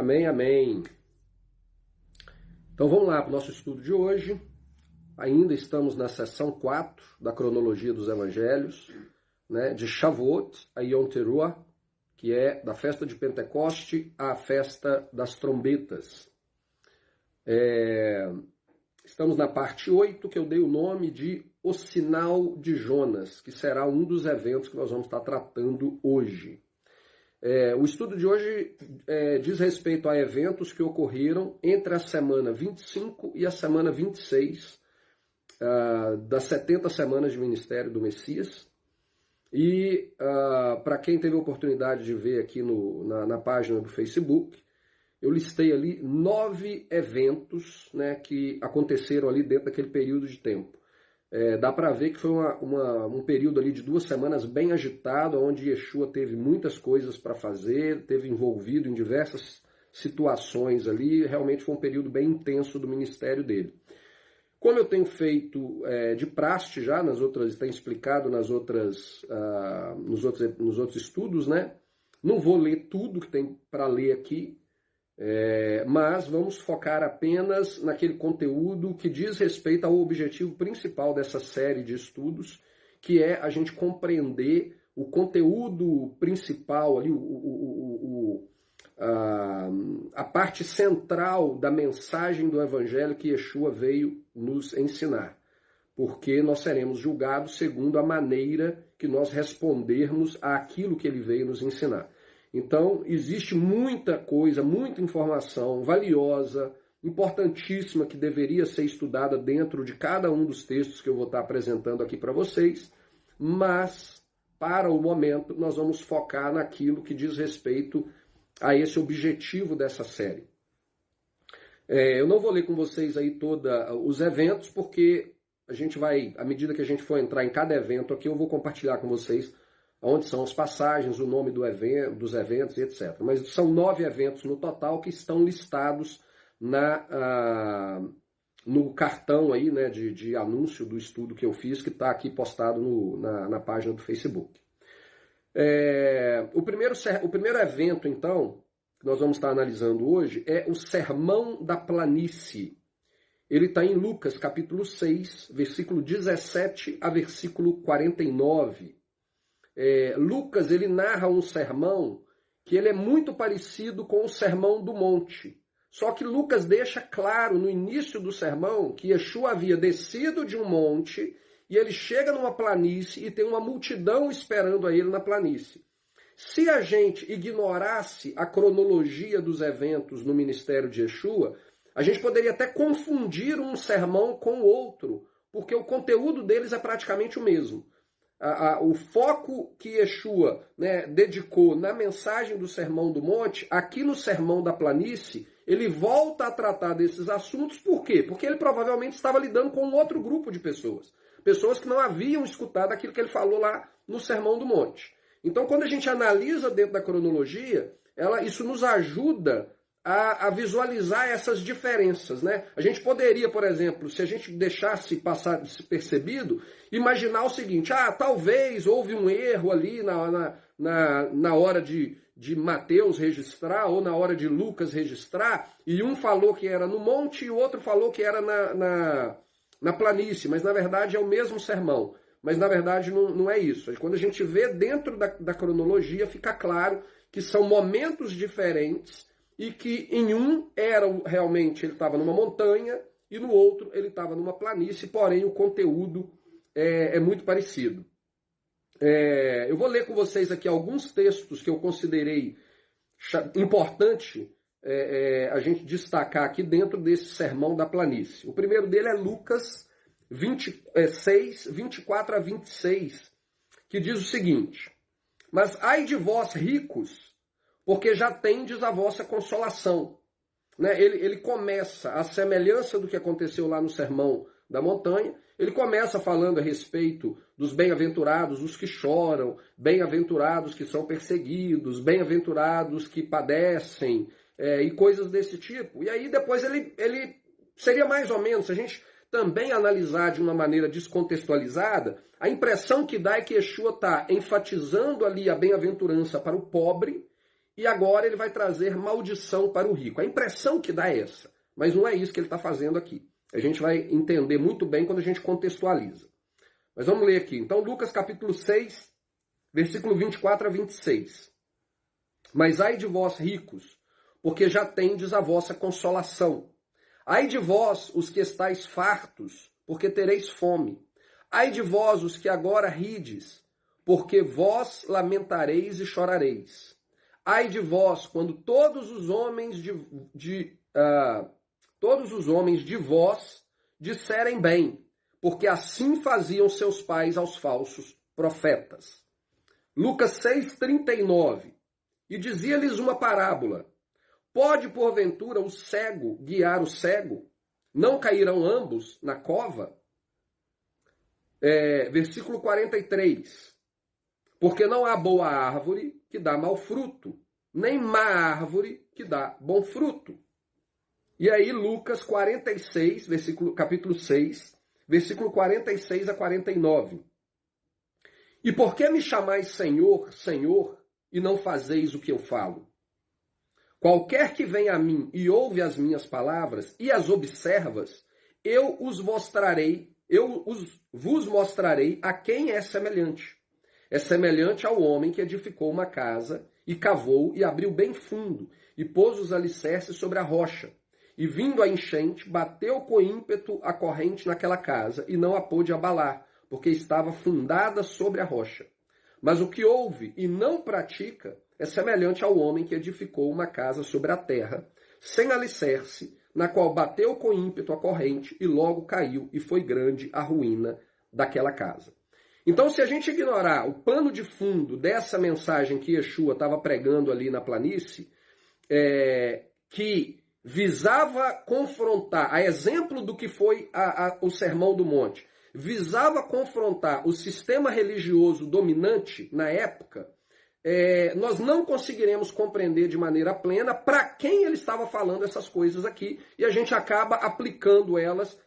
Amém, amém. Então vamos lá para o nosso estudo de hoje. Ainda estamos na seção 4 da cronologia dos evangelhos, né, de Shavuot a Yom Teruah, que é da festa de Pentecoste à festa das trombetas. Estamos na parte 8, que eu dei o nome de O Sinal de Jonas, que será um dos eventos que nós vamos estar tratando hoje. O estudo de hoje diz respeito a eventos que ocorreram entre a semana 25 e a semana 26 das 70 semanas de ministério do Messias. E para quem teve a oportunidade de ver aqui na página do Facebook, eu listei ali 9 eventos, né, que aconteceram ali dentro daquele período de tempo. Dá para ver que foi um período ali de 2 semanas bem agitado, onde Yeshua teve muitas coisas para fazer, teve envolvido em diversas situações ali, realmente foi um período bem intenso do ministério dele. Como eu tenho feito de praxe já, tenho explicado nos outros estudos, né? Não vou ler tudo que tem para ler aqui, mas vamos focar apenas naquele conteúdo que diz respeito ao objetivo principal dessa série de estudos, que é a gente compreender o conteúdo principal, ali, a parte central da mensagem do Evangelho que Yeshua veio nos ensinar. Porque nós seremos julgados segundo a maneira que nós respondermos àquilo que ele veio nos ensinar. Então, existe muita coisa, muita informação valiosa, importantíssima, que deveria ser estudada dentro de cada um dos textos que eu vou estar apresentando aqui para vocês, mas, para o momento, nós vamos focar naquilo que diz respeito a esse objetivo dessa série. Eu não vou ler com vocês aí todos os eventos, porque a gente vai, à medida que a gente for entrar em cada evento aqui, eu vou compartilhar com vocês onde são as passagens, o nome dos eventos e etc. Mas são 9 eventos no total que estão listados no cartão aí, né, de anúncio do estudo que eu fiz, que está aqui postado na página do Facebook. O primeiro evento, então, que nós vamos estar analisando hoje é o Sermão da Planície. Ele está em Lucas, capítulo 6, versículo 17 a versículo 49. Lucas, ele narra um sermão que ele é muito parecido com o Sermão do Monte. Só que Lucas deixa claro no início do sermão que Yeshua havia descido de um monte e ele chega numa planície e tem uma multidão esperando a ele na planície. Se a gente ignorasse a cronologia dos eventos no ministério de Yeshua, a gente poderia até confundir um sermão com o outro, porque o conteúdo deles é praticamente o mesmo. O foco que Yeshua, né, dedicou na mensagem do Sermão do Monte, aqui no Sermão da Planície, ele volta a tratar desses assuntos. Por quê? Porque ele provavelmente estava lidando com um outro grupo de pessoas. Pessoas que não haviam escutado aquilo que ele falou lá no Sermão do Monte. Então, quando a gente analisa dentro da cronologia, isso nos ajuda a visualizar essas diferenças, né? A gente poderia, por exemplo, se a gente deixasse passar despercebido, imaginar o seguinte: talvez houve um erro ali na hora de Mateus registrar, ou na hora de Lucas registrar, e um falou que era no monte e o outro falou que era na planície, mas na verdade é o mesmo sermão. Mas na verdade não é isso. Quando a gente vê dentro da cronologia, fica claro que são momentos diferentes e que em um realmente ele estava numa montanha e no outro ele estava numa planície, porém o conteúdo é muito parecido. Eu vou ler com vocês aqui alguns textos que eu considerei importante a gente destacar aqui dentro desse Sermão da Planície. O primeiro dele é Lucas 6, 24 a 26, que diz o seguinte: Mas ai de vós ricos, porque já tendes a vossa consolação. Né? Ele começa, a semelhança do que aconteceu lá no Sermão da Montanha, ele começa falando a respeito dos bem-aventurados, os que choram, bem-aventurados que são perseguidos, bem-aventurados que padecem, e coisas desse tipo. E aí depois ele seria mais ou menos, se a gente também analisar de uma maneira descontextualizada, a impressão que dá é que Yeshua está enfatizando ali a bem-aventurança para o pobre e agora ele vai trazer maldição para o rico. A impressão que dá é essa, mas não é isso que ele está fazendo aqui. A gente vai entender muito bem quando a gente contextualiza. Mas vamos ler aqui. Então, Lucas capítulo 6, versículo 24 a 26. Mas ai de vós, ricos, porque já tendes a vossa consolação. Ai de vós, os que estáis fartos, porque tereis fome. Ai de vós, os que agora rides, porque vós lamentareis e chorareis. Ai de vós, quando todos os homens de vós disserem bem, porque assim faziam seus pais aos falsos profetas. Lucas 6:39. E dizia-lhes uma parábola. Pode, porventura, o cego guiar o cego? Não cairão ambos na cova? Versículo 43. Porque não há boa árvore que dá mau fruto, nem má árvore que dá bom fruto. E aí Lucas 46, capítulo 6, versículo 46 a 49. E por que me chamais Senhor, Senhor, e não fazeis o que eu falo? Qualquer que vem a mim e ouve as minhas palavras e as observas, eu vos mostrarei a quem é semelhante. É semelhante ao homem que edificou uma casa e cavou e abriu bem fundo e pôs os alicerces sobre a rocha. E vindo a enchente, bateu com ímpeto a corrente naquela casa e não a pôde abalar, porque estava fundada sobre a rocha. Mas o que ouve e não pratica é semelhante ao homem que edificou uma casa sobre a terra, sem alicerce, na qual bateu com ímpeto a corrente e logo caiu, e foi grande a ruína daquela casa. Então, se a gente ignorar o pano de fundo dessa mensagem que Yeshua estava pregando ali na planície, que visava confrontar, a exemplo do que foi o Sermão do Monte, visava confrontar o sistema religioso dominante na época, nós não conseguiremos compreender de maneira plena para quem ele estava falando essas coisas aqui, e a gente acaba aplicando elas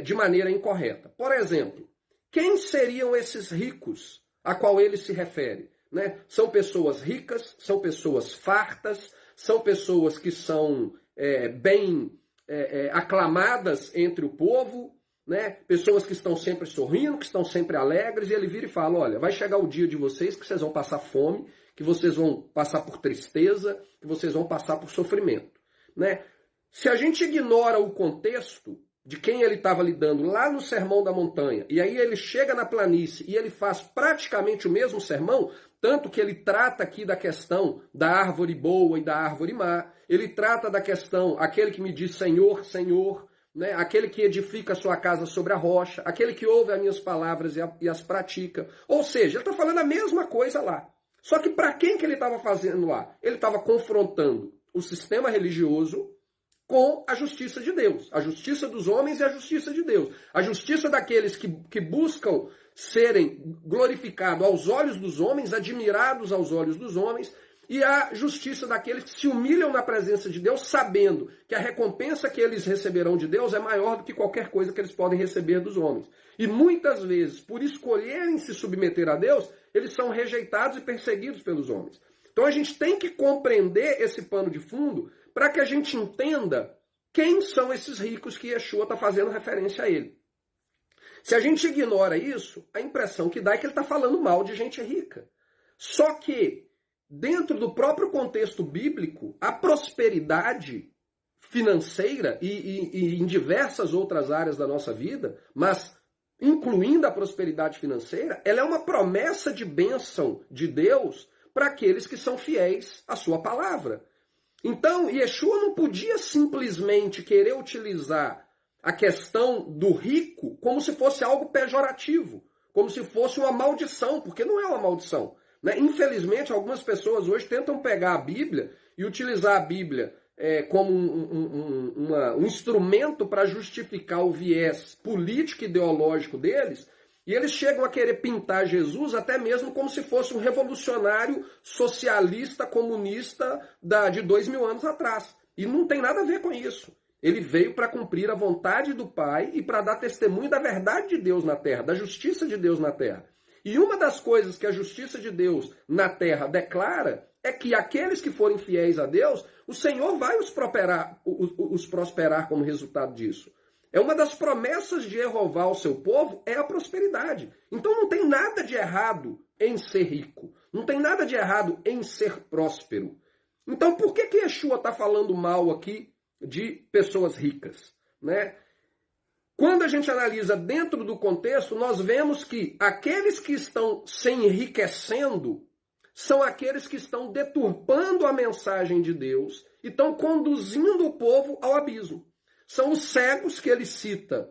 de maneira incorreta. Por exemplo, quem seriam esses ricos a qual ele se refere? Né? São pessoas ricas, são pessoas fartas, são pessoas que são bem aclamadas entre o povo, né? Pessoas que estão sempre sorrindo, que estão sempre alegres, e ele vira e fala, olha, vai chegar o dia de vocês que vocês vão passar fome, que vocês vão passar por tristeza, que vocês vão passar por sofrimento. Né? Se a gente ignora o contexto de quem ele estava lidando lá no Sermão da Montanha, e aí ele chega na planície e ele faz praticamente o mesmo sermão, tanto que ele trata aqui da questão da árvore boa e da árvore má, ele trata da questão, aquele que me diz Senhor, Senhor, né? Aquele que edifica a sua casa sobre a rocha, aquele que ouve as minhas palavras e as pratica. Ou seja, ele está falando a mesma coisa lá. Só que para quem que ele estava fazendo lá? Ele estava confrontando o sistema religioso com a justiça de Deus. A justiça dos homens e a justiça de Deus. A justiça daqueles que buscam serem glorificados aos olhos dos homens, admirados aos olhos dos homens, e a justiça daqueles que se humilham na presença de Deus, sabendo que a recompensa que eles receberão de Deus é maior do que qualquer coisa que eles podem receber dos homens. E muitas vezes, por escolherem se submeter a Deus, eles são rejeitados e perseguidos pelos homens. Então a gente tem que compreender esse pano de fundo para que a gente entenda quem são esses ricos que Yeshua está fazendo referência a ele. Se a gente ignora isso, a impressão que dá é que ele está falando mal de gente rica. Só que, dentro do próprio contexto bíblico, a prosperidade financeira e em diversas outras áreas da nossa vida, mas incluindo a prosperidade financeira, ela é uma promessa de bênção de Deus para aqueles que são fiéis à sua palavra. Então, Yeshua não podia simplesmente querer utilizar a questão do rico como se fosse algo pejorativo, como se fosse uma maldição, porque não é uma maldição. Né? Infelizmente, algumas pessoas hoje tentam pegar a Bíblia e utilizar a Bíblia como um instrumento para justificar o viés político e ideológico deles, e eles chegam a querer pintar Jesus até mesmo como se fosse um revolucionário socialista, comunista de 2000 anos atrás. E não tem nada a ver com isso. Ele veio para cumprir a vontade do Pai e para dar testemunho da verdade de Deus na terra, da justiça de Deus na terra. E uma das coisas que a justiça de Deus na terra declara é que aqueles que forem fiéis a Deus, o Senhor vai os prosperar como resultado disso. É uma das promessas de Jeová ao seu povo, é a prosperidade. Então não tem nada de errado em ser rico. Não tem nada de errado em ser próspero. Então por que Yeshua está falando mal aqui de pessoas ricas, né? Quando a gente analisa dentro do contexto, nós vemos que aqueles que estão se enriquecendo são aqueles que estão deturpando a mensagem de Deus e estão conduzindo o povo ao abismo. São os cegos que ele cita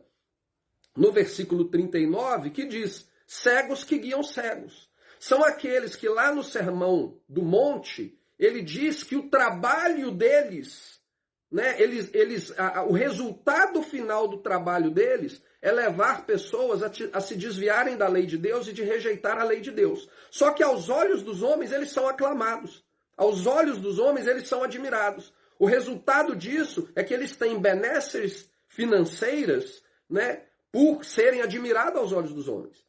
no versículo 39, que diz, cegos que guiam cegos. São aqueles que lá no Sermão do Monte, ele diz que o trabalho deles, né, o resultado final do trabalho deles é levar pessoas a se desviarem da lei de Deus e de rejeitar a lei de Deus. Só que aos olhos dos homens eles são aclamados. Aos olhos dos homens eles são admirados. O resultado disso é que eles têm benesses financeiras, né, por serem admirados aos olhos dos homens.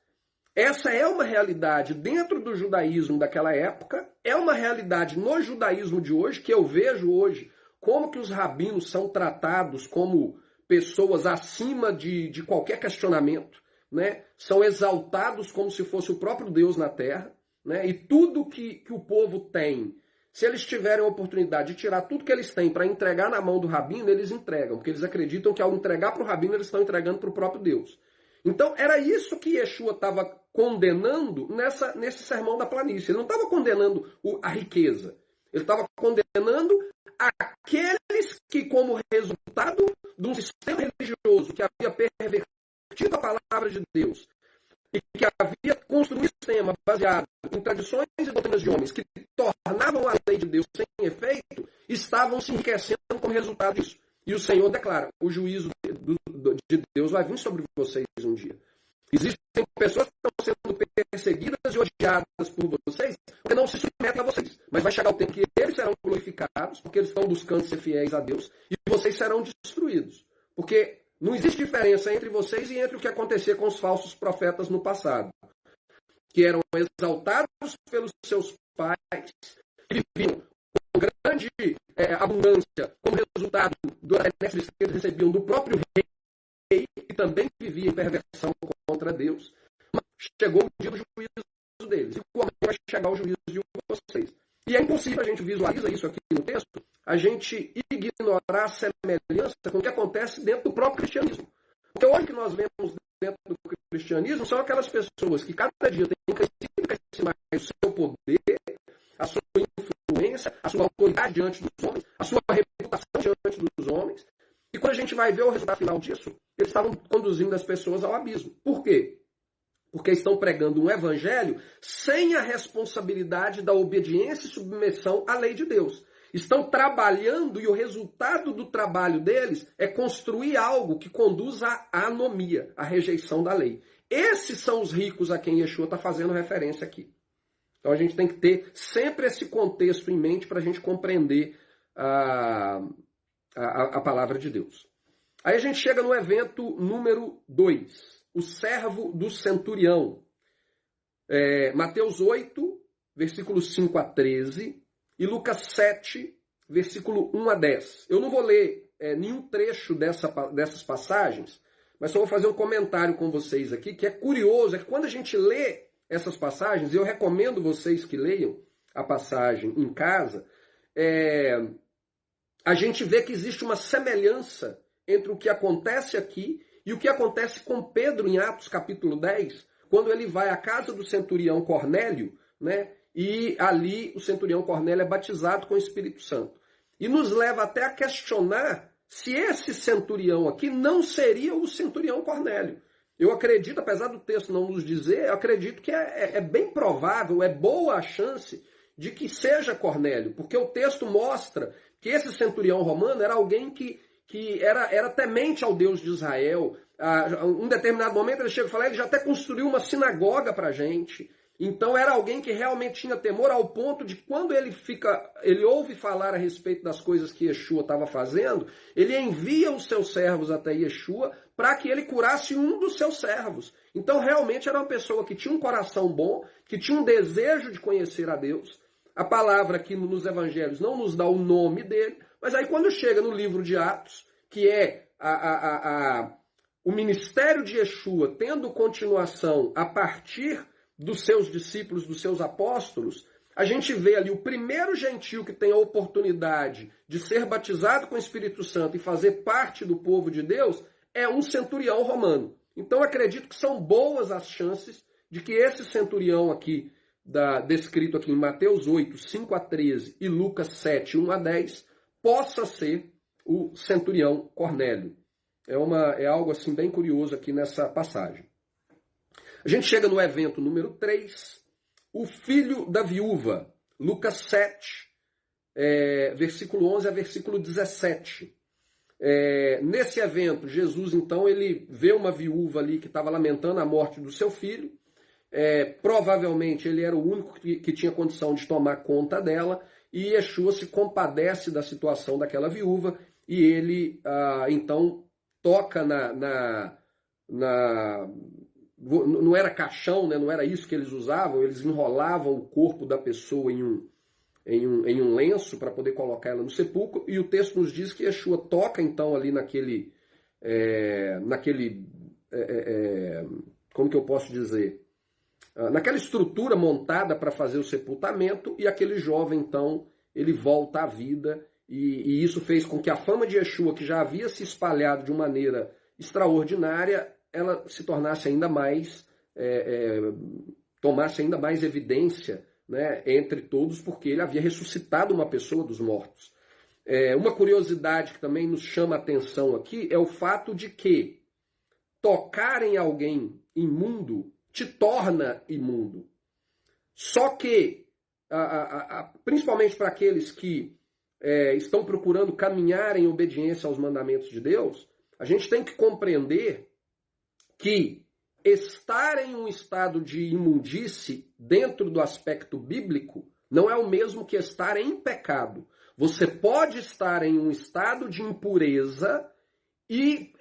Essa é uma realidade dentro do judaísmo daquela época, é uma realidade no judaísmo de hoje, que eu vejo hoje como que os rabinos são tratados como pessoas acima de qualquer questionamento, né? São exaltados como se fosse o próprio Deus na terra, né? E tudo que o povo tem, se eles tiverem a oportunidade de tirar tudo que eles têm para entregar na mão do rabino, eles entregam, porque eles acreditam que ao entregar para o rabino, eles estão entregando para o próprio Deus. Então, era isso que Yeshua estava condenando nesse sermão da planície. Ele não estava condenando a riqueza. Ele estava condenando aqueles que, como resultado de um sistema religioso que havia pervertido a palavra de Deus e que havia construído um sistema baseado em tradições e doutrinas de homens que tornavam a lei de Deus sem efeito, estavam se enriquecendo como resultado disso. E o Senhor declara, o juízo de Deus vai vir sobre vocês um dia. Existem pessoas que estão sendo perseguidas e odiadas por vocês porque não se submetem a vocês. Mas vai chegar o tempo que eles serão glorificados porque eles estão buscando ser fiéis a Deus e vocês serão destruídos. Porque não existe diferença entre vocês e entre o que acontecia com os falsos profetas no passado. Que eram exaltados pelos seus pais, que viviam com grande abundância como resultado do benefício que eles recebiam do próprio rei, que também vivia em perversão contra Deus. Mas chegou o dia do juízo deles. E como vai chegar o juízo de vocês? E é impossível a gente visualizar isso aqui no texto, a gente ignorar a semelhança com o que acontece dentro do próprio cristianismo. Porque hoje que nós vemos dentro do cristianismo são aquelas pessoas que cada dia têm crescido mais o seu poder, a sua influência, a sua autoridade diante dos homens, a sua reputação diante dos homens. E quando a gente vai ver o resultado final disso, eles estavam conduzindo as pessoas ao abismo. Por quê? Porque estão pregando um evangelho sem a responsabilidade da obediência e submissão à lei de Deus. Estão trabalhando e o resultado do trabalho deles é construir algo que conduz à anomia, à rejeição da lei. Esses são os ricos a quem Yeshua está fazendo referência aqui. Então a gente tem que ter sempre esse contexto em mente para a gente compreender a palavra de Deus. Aí a gente chega no evento número 2, o servo do centurião. Mateus 8, versículos 5 a 13, e Lucas 7, versículo 1 a 10. Eu não vou ler nenhum trecho dessas passagens, mas só vou fazer um comentário com vocês aqui, que é curioso, é que quando a gente lê essas passagens, eu recomendo vocês que leiam a passagem em casa, a gente vê que existe uma semelhança entre o que acontece aqui e o que acontece com Pedro em Atos capítulo 10, quando ele vai à casa do centurião Cornélio, né? E ali o centurião Cornélio é batizado com o Espírito Santo. E nos leva até a questionar se esse centurião aqui não seria o centurião Cornélio. Eu acredito, apesar do texto não nos dizer, eu acredito que é bem provável, é boa a chance de que seja Cornélio, porque o texto mostra que esse centurião romano era alguém que era temente ao Deus de Israel. Em um determinado momento ele chega e fala, ele já até construiu uma sinagoga para a gente. Então era alguém que realmente tinha temor ao ponto de quando ele ouve falar a respeito das coisas que Yeshua estava fazendo, ele envia os seus servos até Yeshua para que ele curasse um dos seus servos. Então realmente era uma pessoa que tinha um coração bom, que tinha um desejo de conhecer a Deus, A palavra aqui nos evangelhos não nos dá o nome dele, mas aí quando chega no livro de Atos, que é o ministério de Yeshua tendo continuação a partir dos seus discípulos, dos seus apóstolos, a gente vê ali o primeiro gentio que tem a oportunidade de ser batizado com o Espírito Santo e fazer parte do povo de Deus é um centurião romano. Então acredito que são boas as chances de que esse centurião aqui, descrito aqui em Mateus 8, 5 a 13 e Lucas 7, 1 a 10, possa ser o centurião Cornélio. É algo assim bem curioso aqui nessa passagem. A gente chega no evento número 3, o filho da viúva, Lucas 7, versículo 11 a versículo 17. Nesse evento, Jesus, então, ele vê uma viúva ali que estava lamentando a morte do seu filho. Provavelmente ele era o único que tinha condição de tomar conta dela, e Yeshua se compadece da situação daquela viúva, e ele, então, toca não era caixão, né? Não era isso que eles usavam, eles enrolavam o corpo da pessoa em um lenço para poder colocar ela no sepulcro, e o texto nos diz que Yeshua toca então ali como que eu posso dizer? Naquela estrutura montada para fazer o sepultamento, e aquele jovem então, ele volta à vida, e isso fez com que a fama de Yeshua, que já havia se espalhado de uma maneira extraordinária, ela se tornasse ainda mais, tomasse ainda mais evidência, né, entre todos, porque ele havia ressuscitado uma pessoa dos mortos. Uma curiosidade que também nos chama a atenção aqui é o fato de que tocar em alguém imundo te torna imundo. Só que, principalmente para aqueles que estão procurando caminhar em obediência aos mandamentos de Deus, a gente tem que compreender que estar em um estado de imundície dentro do aspecto bíblico não é o mesmo que estar em pecado. Você pode estar em um estado de impureza e,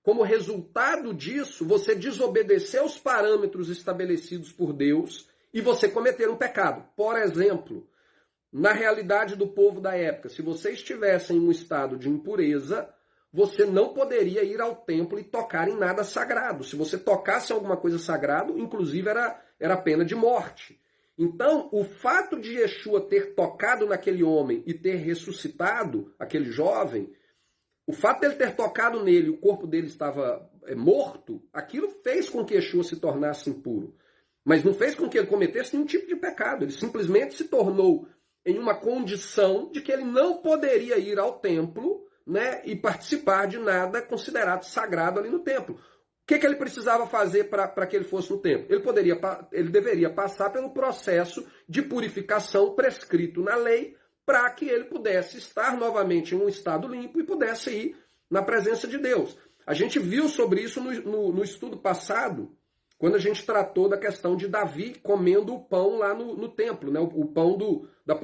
como resultado disso, você desobedecer os parâmetros estabelecidos por Deus e você cometer um pecado. Por exemplo, na realidade do povo da época, se você estivesse em um estado de impureza, você não poderia ir ao templo e tocar em nada sagrado. Se você tocasse em alguma coisa sagrada, inclusive era pena de morte. Então, o fato de Yeshua ter tocado naquele homem e ter ressuscitado aquele jovem, o fato dele ter tocado nele, o corpo dele estava morto, aquilo fez com que Yeshua se tornasse impuro. Mas não fez com que ele cometesse nenhum tipo de pecado. Ele simplesmente se tornou em uma condição de que ele não poderia ir ao templo, né, e participar de nada considerado sagrado ali no templo. O que ele precisava fazer para que ele fosse no templo? Ele deveria passar pelo processo de purificação prescrito na lei para que ele pudesse estar novamente em um estado limpo e pudesse ir na presença de Deus. A gente viu sobre isso no estudo passado, quando a gente tratou da questão de Davi comendo o pão lá no templo, né, o pão da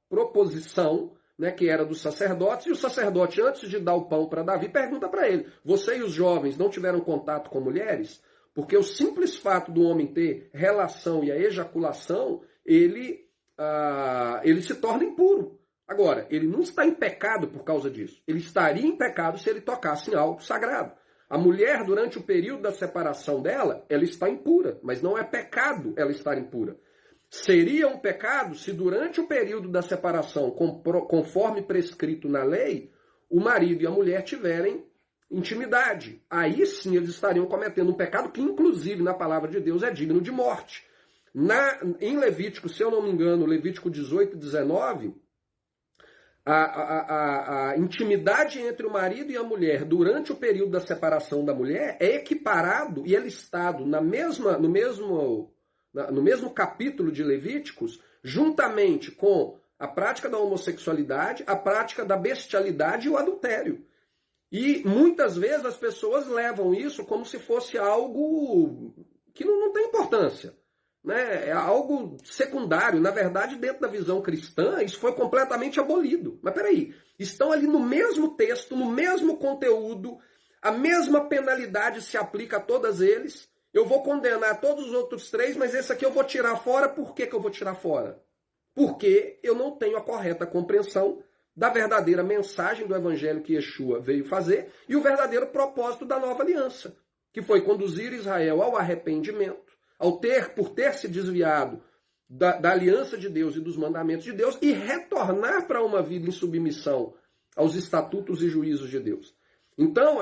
proposição, né, que era dos sacerdotes, e o sacerdote, antes de dar o pão para Davi, pergunta para ele: você e os jovens não tiveram contato com mulheres? Porque o simples fato do homem ter relação e a ejaculação, ele se torna impuro. Agora, ele não está em pecado por causa disso. Ele estaria em pecado se ele tocasse em algo sagrado. A mulher, durante o período da separação dela, ela está impura, mas não é pecado ela estar impura. Seria um pecado se durante o período da separação, conforme prescrito na lei, o marido e a mulher tiverem intimidade. Aí sim eles estariam cometendo um pecado que, inclusive, na palavra de Deus, é digno de morte. Em Levítico, se eu não me engano, Levítico 18 e 19, a intimidade entre o marido e a mulher durante o período da separação da mulher é equiparado e é listado no mesmo capítulo de Levíticos, juntamente com a prática da homossexualidade, a prática da bestialidade e o adultério. E muitas vezes as pessoas levam isso como se fosse algo que não tem importância, né? É algo secundário. Na verdade, dentro da visão cristã, isso foi completamente abolido. Mas peraí, estão ali no mesmo texto, no mesmo conteúdo, a mesma penalidade se aplica a todos eles, eu vou condenar todos os outros 3, mas esse aqui eu vou tirar fora. Por que eu vou tirar fora? Porque eu não tenho a correta compreensão da verdadeira mensagem do evangelho que Yeshua veio fazer e o verdadeiro propósito da nova aliança, que foi conduzir Israel ao arrependimento, por ter se desviado da aliança de Deus e dos mandamentos de Deus e retornar para uma vida em submissão aos estatutos e juízos de Deus. Então,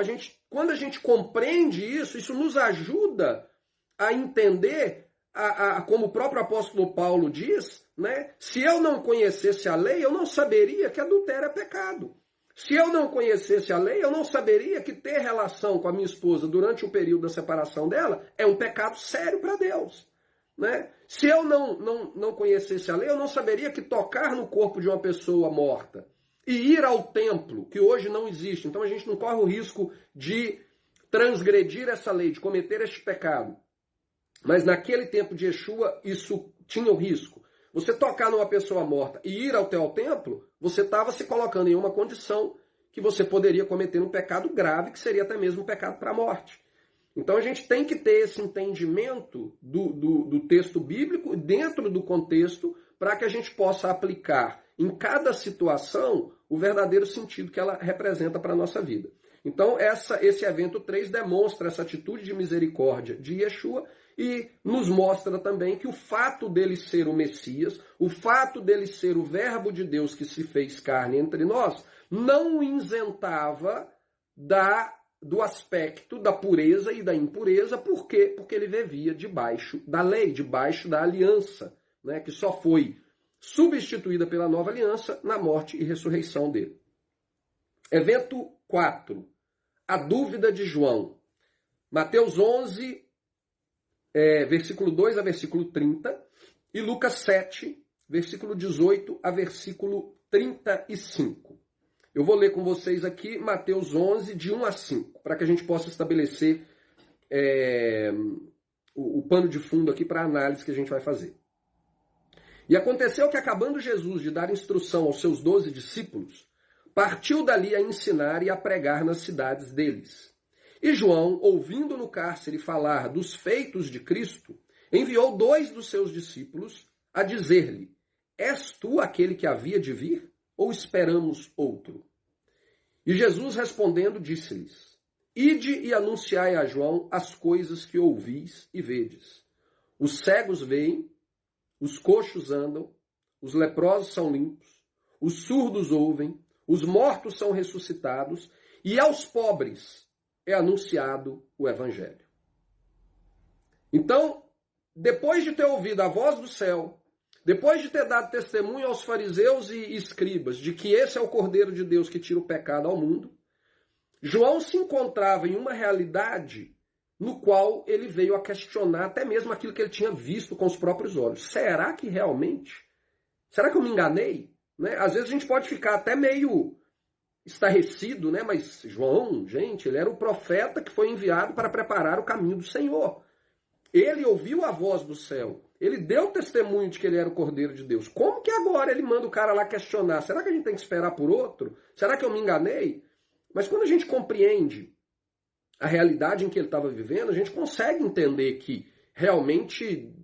quando a gente compreende isso, isso nos ajuda a entender, como o próprio apóstolo Paulo diz, né? Se eu não conhecesse a lei, eu não saberia que adultério é pecado. Se eu não conhecesse a lei, eu não saberia que ter relação com a minha esposa durante o período da separação dela é um pecado sério para Deus. Né? Se eu não conhecesse a lei, eu não saberia que tocar no corpo de uma pessoa morta e ir ao templo, que hoje não existe, então a gente não corre o risco de transgredir essa lei, de cometer este pecado. Mas naquele tempo de Yeshua, isso tinha o risco. Você tocar numa pessoa morta e ir até ao templo, você estava se colocando em uma condição que você poderia cometer um pecado grave, que seria até mesmo um pecado para a morte. Então a gente tem que ter esse entendimento do texto bíblico dentro do contexto para que a gente possa aplicar em cada situação o verdadeiro sentido que ela representa para a nossa vida. Então esse evento 3 demonstra essa atitude de misericórdia de Yeshua e nos mostra também que o fato dele ser o Messias, o fato dele ser o Verbo de Deus que se fez carne entre nós, não o isentava do aspecto da pureza e da impureza. Por quê? Porque ele vivia debaixo da lei, debaixo da aliança, né, que só foi substituída pela nova aliança na morte e ressurreição dele. Evento 4. A dúvida de João. Mateus 11, versículo 2 a versículo 30, e Lucas 7, versículo 18 a versículo 35. Eu vou ler com vocês aqui Mateus 11, de 1 a 5, para que a gente possa estabelecer o pano de fundo aqui para a análise que a gente vai fazer. E aconteceu que, acabando Jesus de dar instrução aos seus 12 discípulos, partiu dali a ensinar e a pregar nas cidades deles. E João, ouvindo no cárcere falar dos feitos de Cristo, enviou 2 dos seus discípulos a dizer-lhe: És tu aquele que havia de vir, ou esperamos outro? E Jesus respondendo disse-lhes: Ide e anunciai a João as coisas que ouvis e vedes. Os cegos veem, os coxos andam, os leprosos são limpos, os surdos ouvem, os mortos são ressuscitados, e aos pobres é anunciado o Evangelho. Então, depois de ter ouvido a voz do céu, depois de ter dado testemunho aos fariseus e escribas de que esse é o Cordeiro de Deus que tira o pecado ao mundo, João se encontrava em uma realidade no qual ele veio a questionar até mesmo aquilo que ele tinha visto com os próprios olhos. Será que realmente? Será que eu me enganei? Né? Às vezes a gente pode ficar até meio estarrecido, né? Mas João, gente, ele era o profeta que foi enviado para preparar o caminho do Senhor. Ele ouviu a voz do céu. Ele deu testemunho de que ele era o Cordeiro de Deus. Como que agora ele manda o cara lá questionar? Será que a gente tem que esperar por outro? Será que eu me enganei? Mas quando a gente compreende a realidade em que ele estava vivendo, a gente consegue entender que realmente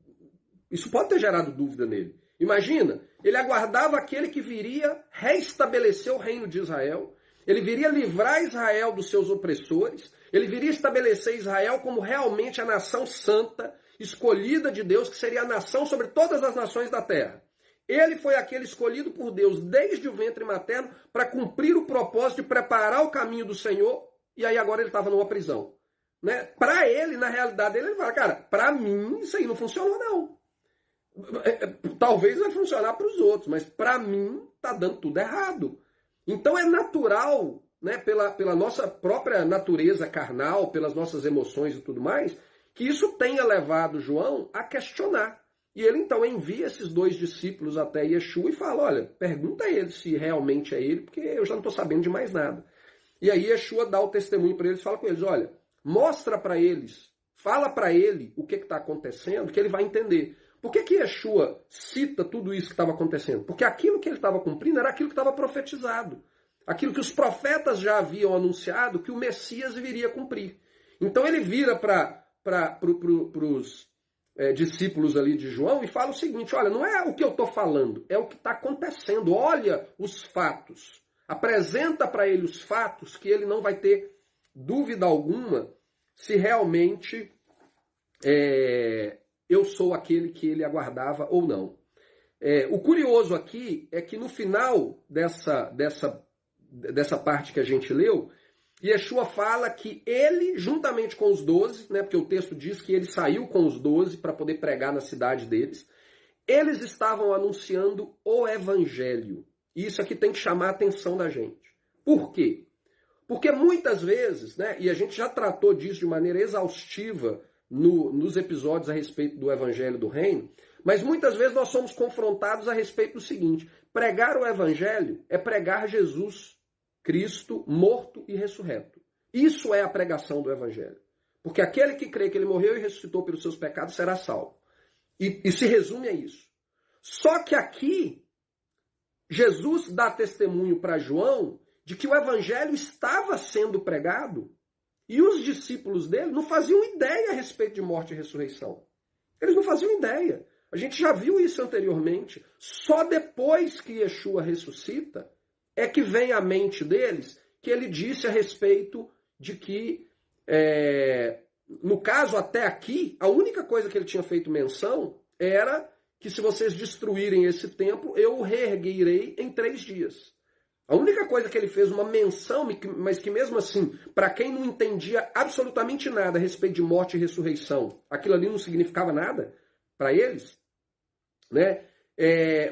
isso pode ter gerado dúvida nele. Imagina, ele aguardava aquele que viria restabelecer o reino de Israel, ele viria livrar Israel dos seus opressores, ele viria estabelecer Israel como realmente a nação santa, escolhida de Deus, que seria a nação sobre todas as nações da terra. Ele foi aquele escolhido por Deus desde o ventre materno para cumprir o propósito de preparar o caminho do Senhor. E aí agora ele estava numa prisão. Né? Para ele, na realidade dele, ele fala, cara, para mim isso aí não funcionou não. Talvez vai funcionar para os outros, mas para mim está dando tudo errado. Então é natural, né, pela nossa própria natureza carnal, pelas nossas emoções e tudo mais, que isso tenha levado João a questionar. E ele então envia esses 2 discípulos até Yeshua e fala, olha, pergunta a ele se realmente é ele, porque eu já não estou sabendo de mais nada. E aí Yeshua dá o testemunho para eles, fala com eles, olha, mostra para eles, fala para ele o que está acontecendo, que ele vai entender. Por que Yeshua cita tudo isso que estava acontecendo? Porque aquilo que ele estava cumprindo era aquilo que estava profetizado. Aquilo que os profetas já haviam anunciado que o Messias viria cumprir. Então ele vira para para os discípulos ali de João e fala o seguinte: olha, não é o que eu estou falando, é o que está acontecendo. Olha os fatos. Apresenta para ele os fatos que ele não vai ter dúvida alguma se realmente eu sou aquele que ele aguardava ou não. O curioso aqui é que no final dessa parte que a gente leu, Yeshua fala que ele, juntamente com os 12, né, porque o texto diz que ele saiu com os 12 para poder pregar na cidade deles, eles estavam anunciando o evangelho. E isso aqui tem que chamar a atenção da gente. Por quê? Porque muitas vezes, né, e a gente já tratou disso de maneira exaustiva nos episódios a respeito do evangelho do reino, mas muitas vezes nós somos confrontados a respeito do seguinte: pregar o evangelho é pregar Jesus Cristo morto e ressurreto. Isso é a pregação do evangelho. Porque aquele que crê que ele morreu e ressuscitou pelos seus pecados será salvo. E se resume a isso. Só que aqui, Jesus dá testemunho para João de que o evangelho estava sendo pregado e os discípulos dele não faziam ideia a respeito de morte e ressurreição. Eles não faziam ideia. A gente já viu isso anteriormente. Só depois que Yeshua ressuscita é que vem à mente deles que ele disse a respeito de que, no caso até aqui, a única coisa que ele tinha feito menção era que se vocês destruírem esse templo, eu o reerguerei em 3 dias. A única coisa que ele fez uma menção, mas que mesmo assim, para quem não entendia absolutamente nada a respeito de morte e ressurreição, aquilo ali não significava nada para eles, né?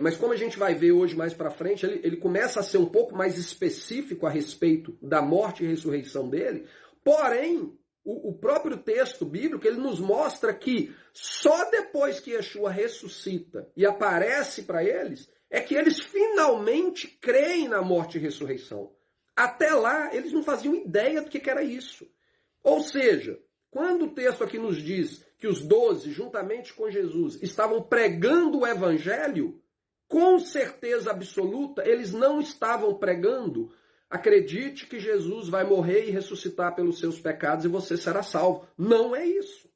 Mas como a gente vai ver hoje mais para frente, ele começa a ser um pouco mais específico a respeito da morte e ressurreição dele. Porém, o próprio texto bíblico ele nos mostra que só depois que Yeshua ressuscita e aparece para eles, é que eles finalmente creem na morte e ressurreição. Até lá, eles não faziam ideia do que era isso. Ou seja, quando o texto aqui nos diz que os 12, juntamente com Jesus, estavam pregando o evangelho, com certeza absoluta, eles não estavam pregando: acredite que Jesus vai morrer e ressuscitar pelos seus pecados e você será salvo. Não é isso.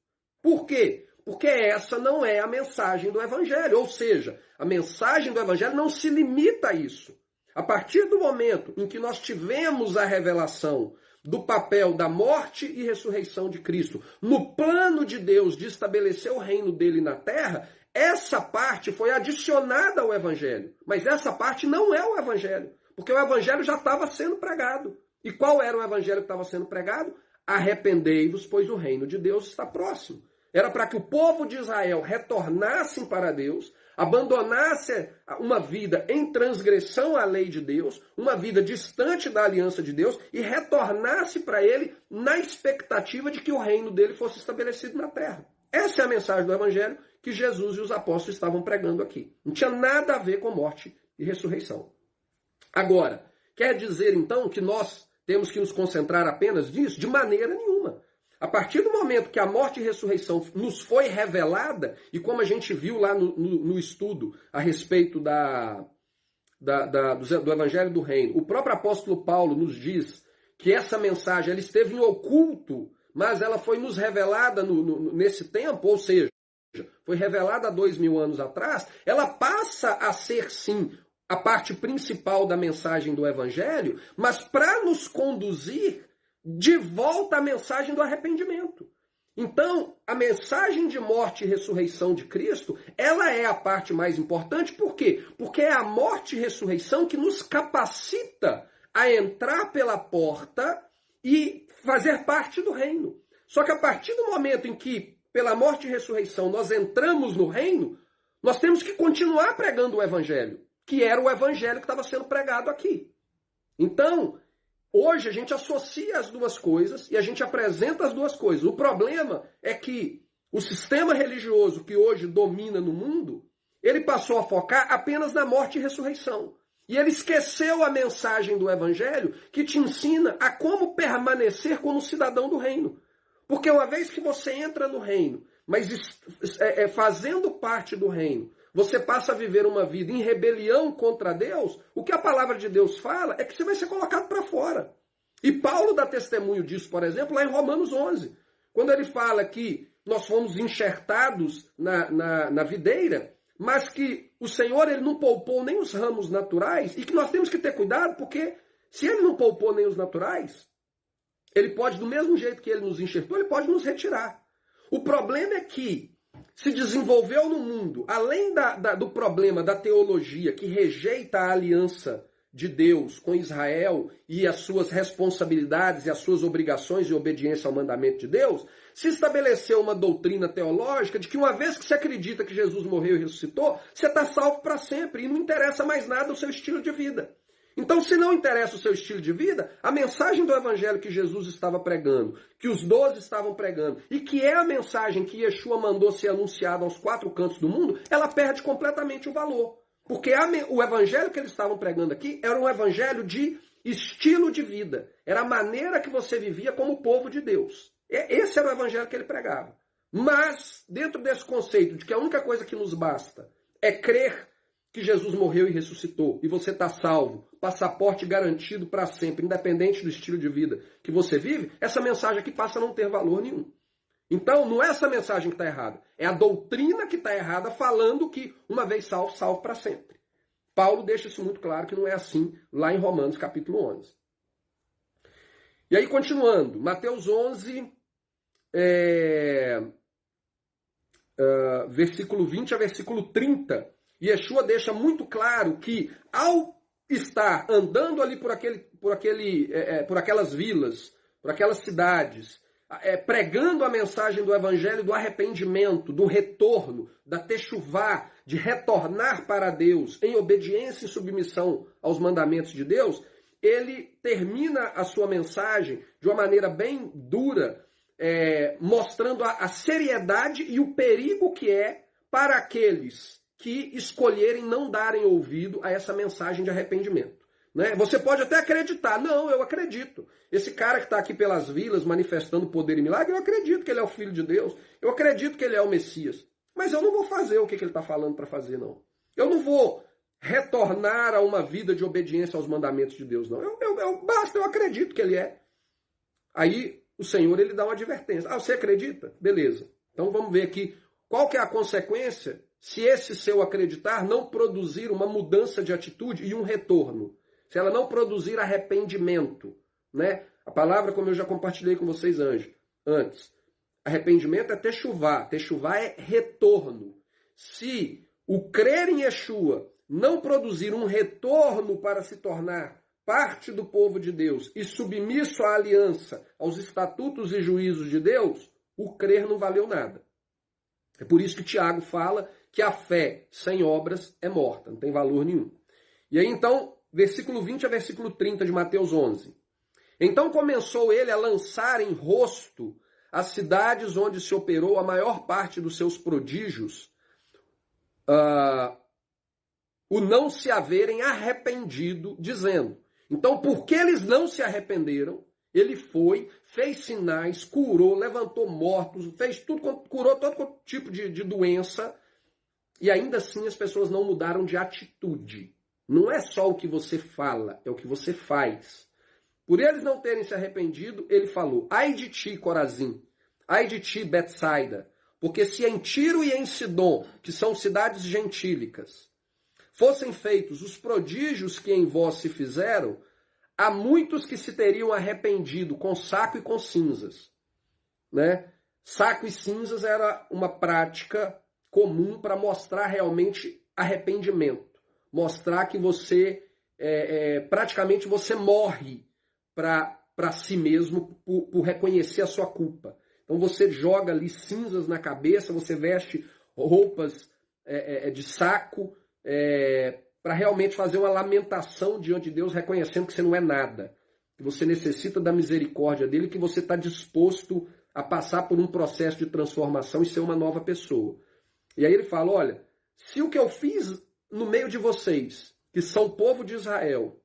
Por quê? Porque essa não é a mensagem do evangelho. Ou seja, a mensagem do evangelho não se limita a isso. A partir do momento em que nós tivemos a revelação do papel da morte e ressurreição de Cristo no plano de Deus de estabelecer o reino dele na terra, essa parte foi adicionada ao evangelho. Mas essa parte não é o evangelho, porque o evangelho já estava sendo pregado. E qual era o evangelho que estava sendo pregado? Arrependei-vos, pois o reino de Deus está próximo. Era para que o povo de Israel retornassem para Deus, abandonasse uma vida em transgressão à lei de Deus, uma vida distante da aliança de Deus, e retornasse para ele na expectativa de que o reino dele fosse estabelecido na terra. Essa é a mensagem do evangelho que Jesus e os apóstolos estavam pregando aqui. Não tinha nada a ver com morte e ressurreição. Agora, quer dizer então que nós temos que nos concentrar apenas nisso? De maneira nenhuma. A partir do momento que a morte e ressurreição nos foi revelada, e como a gente viu lá no estudo a respeito do Evangelho do Reino, o próprio apóstolo Paulo nos diz que essa mensagem ela esteve em oculto, mas ela foi nos revelada nesse tempo, ou seja, foi revelada há 2000 anos atrás, ela passa a ser, sim, a parte principal da mensagem do Evangelho, mas para nos conduzir de volta à mensagem do arrependimento. Então, a mensagem de morte e ressurreição de Cristo, ela é a parte mais importante. Por quê? Porque é a morte e ressurreição que nos capacita a entrar pela porta e fazer parte do reino. Só que a partir do momento em que, pela morte e ressurreição, nós entramos no reino, nós temos que continuar pregando o evangelho, que era o evangelho que estava sendo pregado aqui. Então, hoje a gente associa as duas coisas e a gente apresenta as duas coisas. O problema é que o sistema religioso que hoje domina no mundo, ele passou a focar apenas na morte e ressurreição. E ele esqueceu a mensagem do evangelho que te ensina a como permanecer como cidadão do reino. Porque uma vez que você entra no reino, mas fazendo parte do reino, você passa a viver uma vida em rebelião contra Deus, o que a palavra de Deus fala é que você vai ser colocado para fora. E Paulo dá testemunho disso, por exemplo, lá em Romanos 11. Quando ele fala que nós fomos enxertados na videira, mas que o Senhor ele não poupou nem os ramos naturais, e que nós temos que ter cuidado, porque se ele não poupou nem os naturais, ele pode, do mesmo jeito que ele nos enxertou, ele pode nos retirar. O problema é que se desenvolveu no mundo, além do problema da teologia que rejeita a aliança de Deus com Israel e as suas responsabilidades e as suas obrigações de obediência ao mandamento de Deus, se estabeleceu uma doutrina teológica de que uma vez que você acredita que Jesus morreu e ressuscitou, você está salvo para sempre e não interessa mais nada o seu estilo de vida. Então, se não interessa o seu estilo de vida, a mensagem do evangelho que Jesus estava pregando, que os 12 estavam pregando, e que é a mensagem que Yeshua mandou ser anunciada aos 4 cantos do mundo, ela perde completamente o valor. Porque o evangelho que eles estavam pregando aqui era um evangelho de estilo de vida. Era a maneira que você vivia como povo de Deus. Esse era o evangelho que ele pregava. Mas, dentro desse conceito de que a única coisa que nos basta é crer que Jesus morreu e ressuscitou, e você está salvo, passaporte garantido para sempre, independente do estilo de vida que você vive, essa mensagem aqui passa a não ter valor nenhum. Então, não é essa mensagem que está errada, é a doutrina que está errada, falando que uma vez salvo, salvo para sempre. Paulo deixa isso muito claro que não é assim lá em Romanos capítulo 11. E aí, continuando, Mateus 11, versículo 20 a versículo 30, Yeshua deixa muito claro que ao estar andando ali por aquelas vilas, por aquelas cidades, pregando a mensagem do evangelho do arrependimento, do retorno, da techuvá, de retornar para Deus em obediência e submissão aos mandamentos de Deus, ele termina a sua mensagem de uma maneira bem dura, mostrando a seriedade e o perigo que é para aqueles que escolherem não darem ouvido a essa mensagem de arrependimento. Né? Você pode até acreditar. Não, eu acredito. Esse cara que está aqui pelas vilas manifestando poder e milagre, eu acredito que ele é o Filho de Deus. Eu acredito que ele é o Messias. Mas eu não vou fazer o que ele está falando para fazer, não. Eu não vou retornar a uma vida de obediência aos mandamentos de Deus, não. Basta, eu acredito que ele é. Aí o Senhor ele dá uma advertência. Você acredita? Beleza. Então vamos ver aqui qual que é a consequência se esse seu acreditar não produzir uma mudança de atitude e um retorno. Se ela não produzir arrependimento. Né? A palavra, como eu já compartilhei com vocês antes, arrependimento é techuvá. Techuvá é retorno. Se o crer em Yeshua não produzir um retorno para se tornar parte do povo de Deus e submisso à aliança, aos estatutos e juízos de Deus, o crer não valeu nada. É por isso que Tiago fala que a fé sem obras é morta, não tem valor nenhum. E aí então, versículo 20 a versículo 30 de Mateus 11. Então começou ele a lançar em rosto as cidades onde se operou a maior parte dos seus prodígios, o não se haverem arrependido, dizendo. Então, porque eles não se arrependeram, ele foi, fez sinais, curou, levantou mortos, fez tudo, curou todo tipo de doença, e ainda assim as pessoas não mudaram de atitude. Não é só o que você fala, é o que você faz. Por eles não terem se arrependido, ele falou, ai de ti, Corazim, ai de ti, Betsaida, porque se em Tiro e em Sidom, que são cidades gentílicas, fossem feitos os prodígios que em vós se fizeram, há muitos que se teriam arrependido com saco e com cinzas. Né? Saco e cinzas era uma prática comum para mostrar realmente arrependimento. Mostrar que você, praticamente você morre para si mesmo por reconhecer a sua culpa. Então você joga ali cinzas na cabeça, você veste roupas de saco, para realmente fazer uma lamentação diante de Deus, reconhecendo que você não é nada, que você necessita da misericórdia dele, que você está disposto a passar por um processo de transformação e ser uma nova pessoa. E aí ele fala, olha, se o que eu fiz no meio de vocês, que são povo de Israel,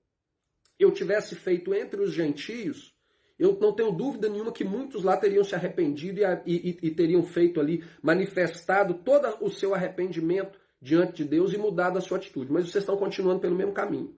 eu tivesse feito entre os gentios, eu não tenho dúvida nenhuma que muitos lá teriam se arrependido e teriam feito ali, manifestado todo o seu arrependimento diante de Deus e mudado a sua atitude. Mas vocês estão continuando pelo mesmo caminho.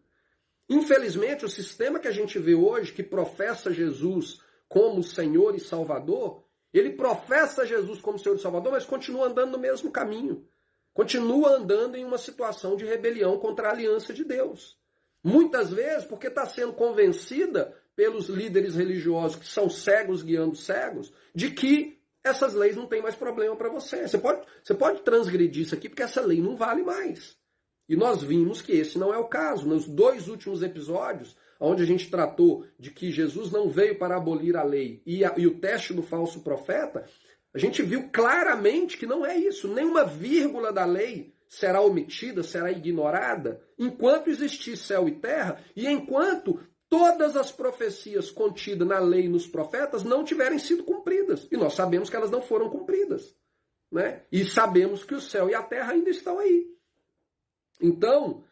Infelizmente, o sistema que a gente vê hoje, que professa Jesus como Senhor e Salvador, Ele professa Jesus como Senhor e Salvador, mas continua andando no mesmo caminho. Continua andando em uma situação de rebelião contra a aliança de Deus. Muitas vezes porque está sendo convencida pelos líderes religiosos que são cegos guiando cegos, de que essas leis não têm mais problema para você. Você pode transgredir isso aqui porque essa lei não vale mais. E nós vimos que esse não é o caso. Nos 2 últimos episódios, onde a gente tratou de que Jesus não veio para abolir a lei e o teste do falso profeta, a gente viu claramente que não é isso. Nenhuma vírgula da lei será omitida, será ignorada, enquanto existir céu e terra e enquanto todas as profecias contidas na lei e nos profetas não tiverem sido cumpridas. E nós sabemos que elas não foram cumpridas, né? E sabemos que o céu e a terra ainda estão aí. Então,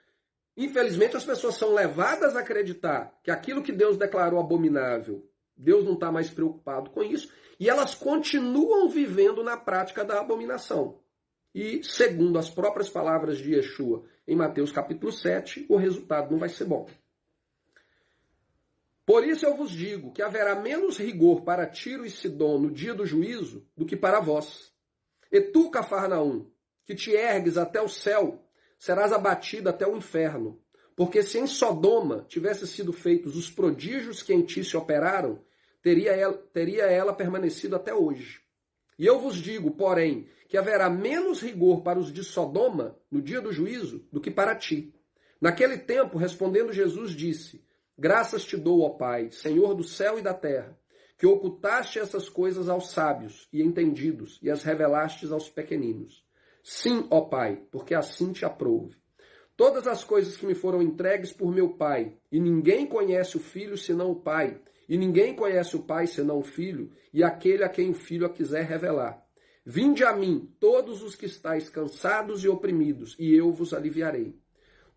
infelizmente, as pessoas são levadas a acreditar que aquilo que Deus declarou abominável, Deus não está mais preocupado com isso, e elas continuam vivendo na prática da abominação. E, segundo as próprias palavras de Yeshua em Mateus capítulo 7, o resultado não vai ser bom. Por isso eu vos digo que haverá menos rigor para Tiro e Sidom no dia do juízo do que para vós. E tu, Cafarnaum, que te ergues até o céu, serás abatido até o inferno. Porque se em Sodoma tivessem sido feitos os prodígios que em ti se operaram, teria ela permanecido até hoje. E eu vos digo, porém, que haverá menos rigor para os de Sodoma no dia do juízo do que para ti. Naquele tempo, respondendo Jesus, disse: Graças te dou, ó Pai, Senhor do céu e da terra, que ocultaste essas coisas aos sábios e entendidos e as revelastes aos pequeninos. Sim, ó Pai, porque assim te aprouve. Todas as coisas que me foram entregues por meu Pai, e ninguém conhece o Filho senão o Pai, e ninguém conhece o Pai senão o Filho, e aquele a quem o Filho a quiser revelar. Vinde a mim, todos os que estáis cansados e oprimidos, e eu vos aliviarei.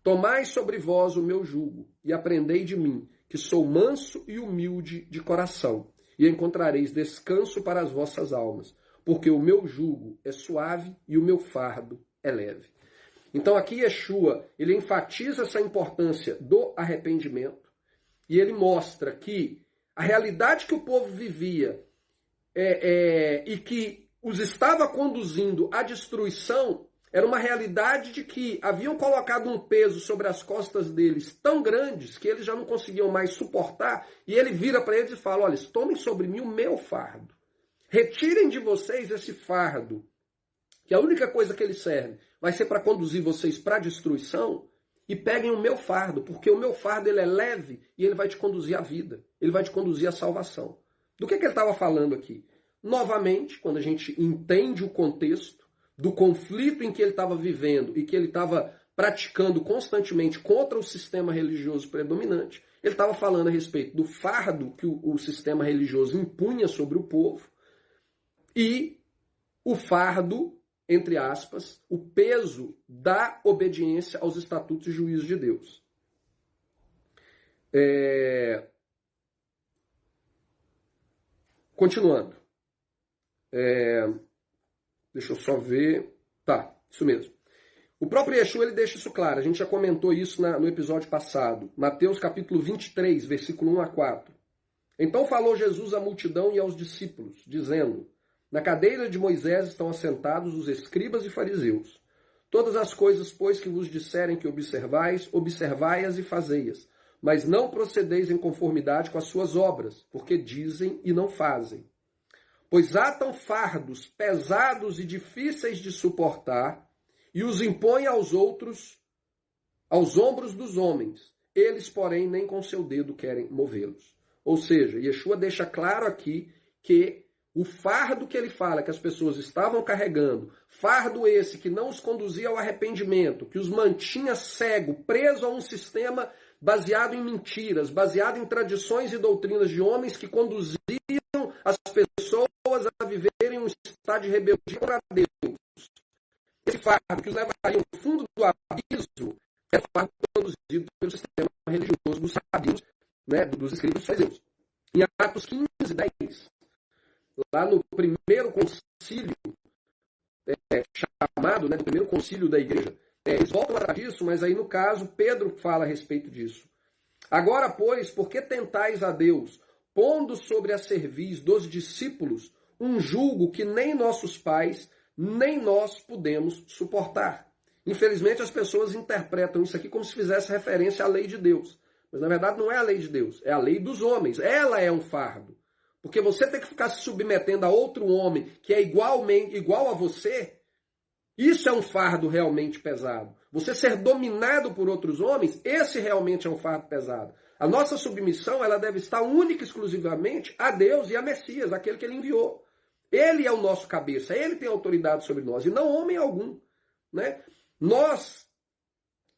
Tomai sobre vós o meu jugo, e aprendei de mim, que sou manso e humilde de coração, e encontrareis descanso para as vossas almas, porque o meu jugo é suave e o meu fardo é leve. Então aqui Yeshua, ele enfatiza essa importância do arrependimento, e ele mostra que a realidade que o povo vivia e que os estava conduzindo à destruição era uma realidade de que haviam colocado um peso sobre as costas deles tão grandes que eles já não conseguiam mais suportar, e ele vira para eles e fala: olha, tomem sobre mim o meu fardo. Retirem de vocês esse fardo, que a única coisa que ele serve vai ser para conduzir vocês para a destruição, e peguem o meu fardo, porque o meu fardo ele é leve e ele vai te conduzir à vida, ele vai te conduzir à salvação. Do que ele estava falando aqui? Novamente, quando a gente entende o contexto do conflito em que ele estava vivendo e que ele estava praticando constantemente contra o sistema religioso predominante, ele estava falando a respeito do fardo que o sistema religioso impunha sobre o povo e o fardo, entre aspas, o peso da obediência aos estatutos e juízos de Deus. Continuando. Deixa eu só ver. Tá, isso mesmo. O próprio Yeshua ele deixa isso claro. A gente já comentou isso no episódio passado. Mateus capítulo 23, versículo 1 a 4. Então falou Jesus à multidão e aos discípulos, dizendo: Na cadeira de Moisés estão assentados os escribas e fariseus. Todas as coisas, pois, que vos disserem que observais, observai-as e fazei-as. Mas não procedeis em conformidade com as suas obras, porque dizem e não fazem. Pois atam fardos pesados e difíceis de suportar, e os impõem aos outros, aos ombros dos homens. Eles, porém, nem com seu dedo querem movê-los. Ou seja, Yeshua deixa claro aqui que o fardo que ele fala que as pessoas estavam carregando, fardo esse que não os conduzia ao arrependimento, que os mantinha cego, preso a um sistema baseado em mentiras, baseado em tradições e doutrinas de homens que conduziam as pessoas a viverem um estado de rebeldia contra Deus. Esse fardo que os levaria ao fundo do abismo é fardo conduzido pelo sistema religioso dos sabios, né, dos escribas fariseus. Em Atos 15, 10, lá no primeiro concílio chamado, no primeiro concílio da igreja, eles voltam a falar disso, mas aí no caso Pedro fala a respeito disso. Agora, pois, por que tentais a Deus, pondo sobre a cerviz dos discípulos um jugo que nem nossos pais, nem nós podemos suportar. Infelizmente, as pessoas interpretam isso aqui como se fizesse referência à lei de Deus. Mas, na verdade, não é a lei de Deus, é a lei dos homens. Ela é um fardo. Porque você tem que ficar se submetendo a outro homem que é igual a você, isso é um fardo realmente pesado. Você ser dominado por outros homens, esse realmente é um fardo pesado. A nossa submissão, ela deve estar única e exclusivamente a Deus e a Messias, aquele que ele enviou. Ele é o nosso cabeça, ele tem autoridade sobre nós, e não homem algum. Né? Nós,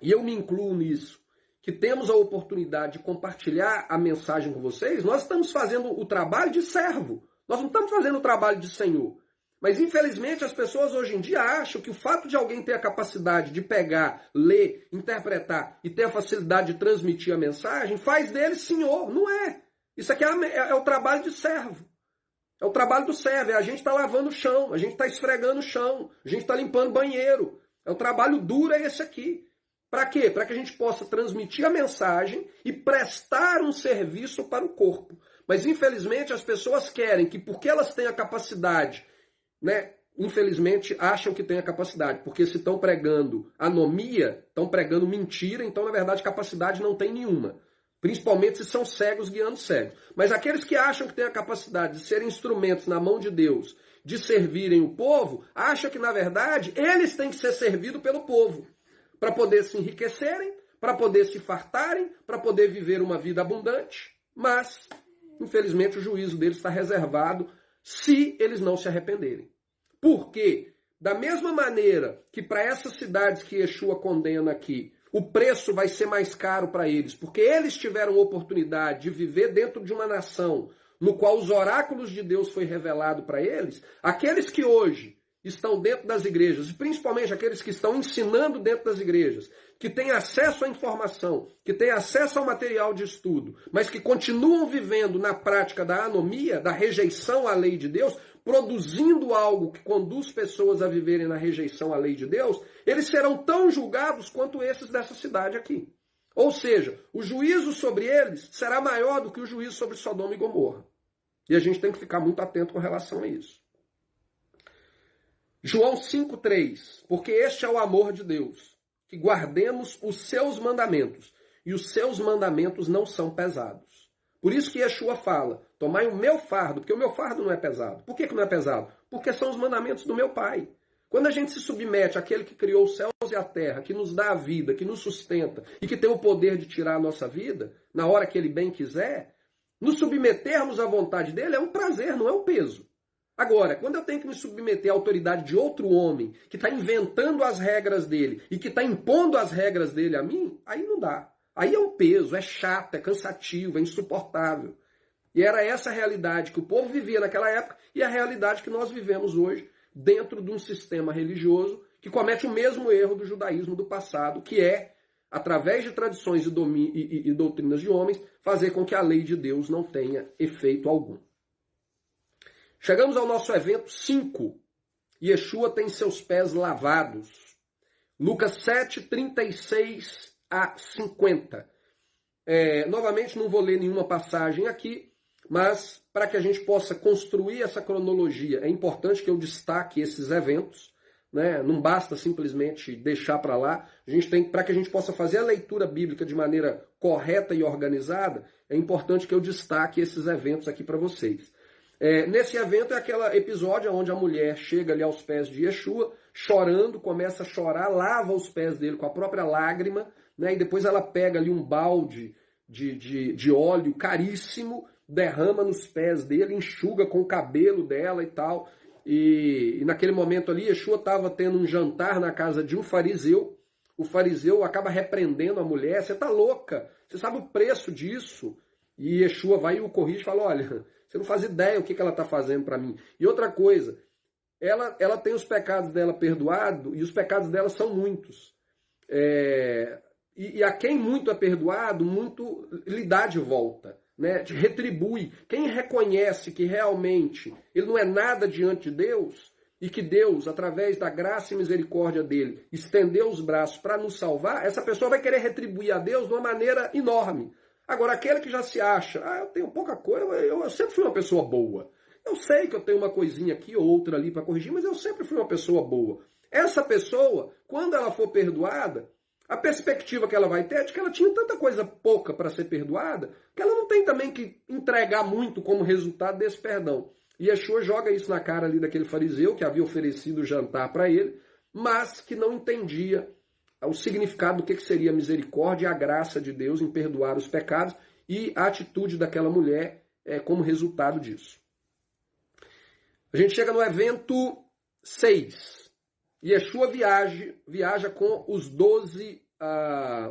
e eu me incluo nisso, que temos a oportunidade de compartilhar a mensagem com vocês, nós estamos fazendo o trabalho de servo. Nós não estamos fazendo o trabalho de Senhor. Mas, infelizmente, as pessoas hoje em dia acham que o fato de alguém ter a capacidade de pegar, ler, interpretar e ter a facilidade de transmitir a mensagem faz dele senhor. Não é. Isso aqui é o trabalho de servo. É o trabalho do servo. É a gente está lavando o chão, a gente está esfregando o chão, a gente está limpando o banheiro. É o trabalho duro é esse aqui. Para quê? Para que a gente possa transmitir a mensagem e prestar um serviço para o corpo. Mas, infelizmente, as pessoas querem que, porque elas têm a capacidade, né, infelizmente, acham que têm a capacidade. Porque se estão pregando anomia, estão pregando mentira, então, na verdade, capacidade não tem nenhuma. Principalmente se são cegos guiando cegos. Mas aqueles que acham que têm a capacidade de serem instrumentos na mão de Deus, de servirem o povo, acham que, na verdade, eles têm que ser servidos pelo povo. Para poder se enriquecerem, para poder se fartarem, para poder viver uma vida abundante. Mas, infelizmente, o juízo deles está reservado se eles não se arrependerem. Porque, da mesma maneira que para essas cidades que Yeshua condena aqui, o preço vai ser mais caro para eles, porque eles tiveram oportunidade de viver dentro de uma nação no qual os oráculos de Deus foi revelado para eles, aqueles que hoje estão dentro das igrejas, e principalmente aqueles que estão ensinando dentro das igrejas, que têm acesso à informação, que têm acesso ao material de estudo, mas que continuam vivendo na prática da anomia, da rejeição à lei de Deus, produzindo algo que conduz pessoas a viverem na rejeição à lei de Deus, eles serão tão julgados quanto esses dessa cidade aqui. Ou seja, o juízo sobre eles será maior do que o juízo sobre Sodoma e Gomorra. E a gente tem que ficar muito atento com relação a isso. João 5,3, porque este é o amor de Deus, que guardemos os seus mandamentos, e os seus mandamentos não são pesados. Por isso que Yeshua fala, tomai o meu fardo, porque o meu fardo não é pesado. Por que não é pesado? Porque são os mandamentos do meu Pai. Quando a gente se submete àquele que criou os céus e a terra, que nos dá a vida, que nos sustenta, e que tem o poder de tirar a nossa vida, na hora que ele bem quiser, nos submetermos à vontade dele é um prazer, não é um peso. Agora, quando eu tenho que me submeter à autoridade de outro homem que está inventando as regras dele e que está impondo as regras dele a mim, aí não dá. Aí é um peso, é chato, é cansativo, é insuportável. E era essa a realidade que o povo vivia naquela época e a realidade que nós vivemos hoje dentro de um sistema religioso que comete o mesmo erro do judaísmo do passado, que é, através de tradições e doutrinas de homens, fazer com que a lei de Deus não tenha efeito algum. Chegamos ao nosso evento 5. Yeshua tem seus pés lavados. Lucas 7, 36 a 50. Novamente, não vou ler nenhuma passagem aqui, mas para que a gente possa construir essa cronologia, é importante que eu destaque esses eventos. Né? Não basta simplesmente deixar para lá. A gente tem, para que a gente possa fazer a leitura bíblica de maneira correta e organizada, é importante que eu destaque esses eventos aqui para vocês. Nesse evento é aquele episódio onde a mulher chega ali aos pés de Yeshua, chorando, começa a chorar, lava os pés dele com a própria lágrima, né, e depois ela pega ali um balde de óleo caríssimo, derrama nos pés dele, enxuga com o cabelo dela e tal. E naquele momento ali, Yeshua estava tendo um jantar na casa de um fariseu. O fariseu acaba repreendendo a mulher. Você está louca? Você sabe o preço disso? E Yeshua vai e o corrige e fala, olha, você não faz ideia o que ela está fazendo para mim. E outra coisa, ela tem os pecados dela perdoados e os pecados dela são muitos. E a quem muito é perdoado, muito lhe dá de volta, né? Retribui. Quem reconhece que realmente ele não é nada diante de Deus e que Deus, através da graça e misericórdia dele, estendeu os braços para nos salvar, essa pessoa vai querer retribuir a Deus de uma maneira enorme. Agora, aquele que já se acha, eu tenho pouca coisa, eu sempre fui uma pessoa boa. Eu sei que eu tenho uma coisinha aqui ou outra ali para corrigir, mas eu sempre fui uma pessoa boa. Essa pessoa, quando ela for perdoada, a perspectiva que ela vai ter é de que ela tinha tanta coisa pouca para ser perdoada, que ela não tem também que entregar muito como resultado desse perdão. E Yeshua joga isso na cara ali daquele fariseu que havia oferecido o jantar para ele, mas que não entendia o significado do que seria a misericórdia e a graça de Deus em perdoar os pecados e a atitude daquela mulher como resultado disso. A gente chega no evento 6. Yeshua viaja com os 12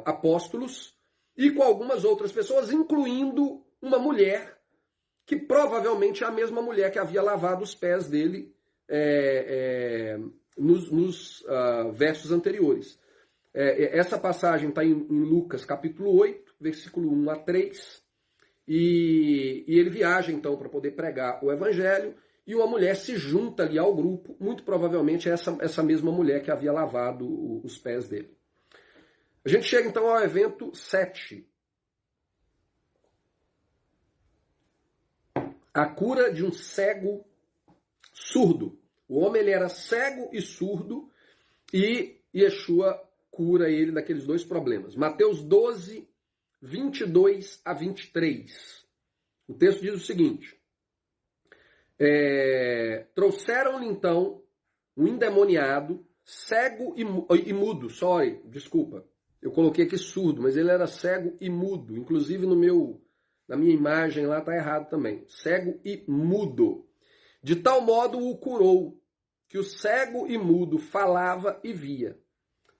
apóstolos e com algumas outras pessoas, incluindo uma mulher, que provavelmente é a mesma mulher que havia lavado os pés dele nos versos anteriores. Essa passagem está em Lucas capítulo 8, versículo 1 a 3, e ele viaja então para poder pregar o evangelho, e uma mulher se junta ali ao grupo, muito provavelmente essa mesma mulher que havia lavado os pés dele. A gente chega então ao evento 7. A cura de um cego surdo. O homem ele era cego e surdo, e Yeshua cura ele daqueles dois problemas. Mateus 12, 22 a 23. O texto diz o seguinte: trouxeram-lhe então um endemoniado, cego e mudo. Eu coloquei aqui surdo, mas ele era cego e mudo. Inclusive na minha imagem lá está errado também. Cego e mudo. De tal modo o curou, que o cego e mudo falava e via.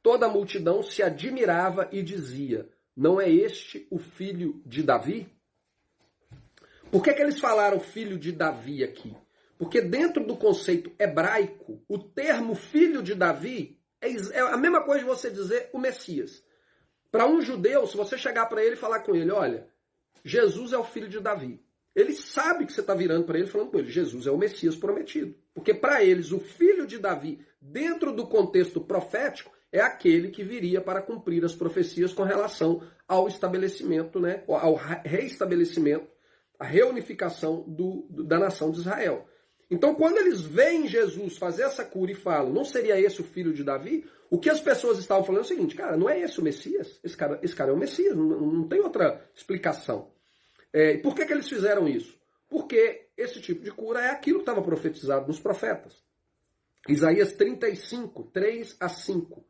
Toda a multidão se admirava e dizia: não é este o filho de Davi? Por que eles falaram filho de Davi aqui? Porque dentro do conceito hebraico, o termo filho de Davi é a mesma coisa de você dizer o Messias. Para um judeu, se você chegar para ele e falar com ele: olha, Jesus é o filho de Davi, ele sabe que você está virando para ele falando com ele: Jesus é o Messias prometido. Porque para eles, o filho de Davi, dentro do contexto profético, é aquele que viria para cumprir as profecias com relação ao estabelecimento, né, ao reestabelecimento, a reunificação da nação de Israel. Então, quando eles veem Jesus fazer essa cura e falam: não seria esse o filho de Davi? O que as pessoas estavam falando é o seguinte: cara, não é esse o Messias? Esse cara é o Messias, não tem outra explicação. E por que eles fizeram isso? Porque esse tipo de cura é aquilo que estava profetizado nos profetas. Isaías 35, 3 a 5.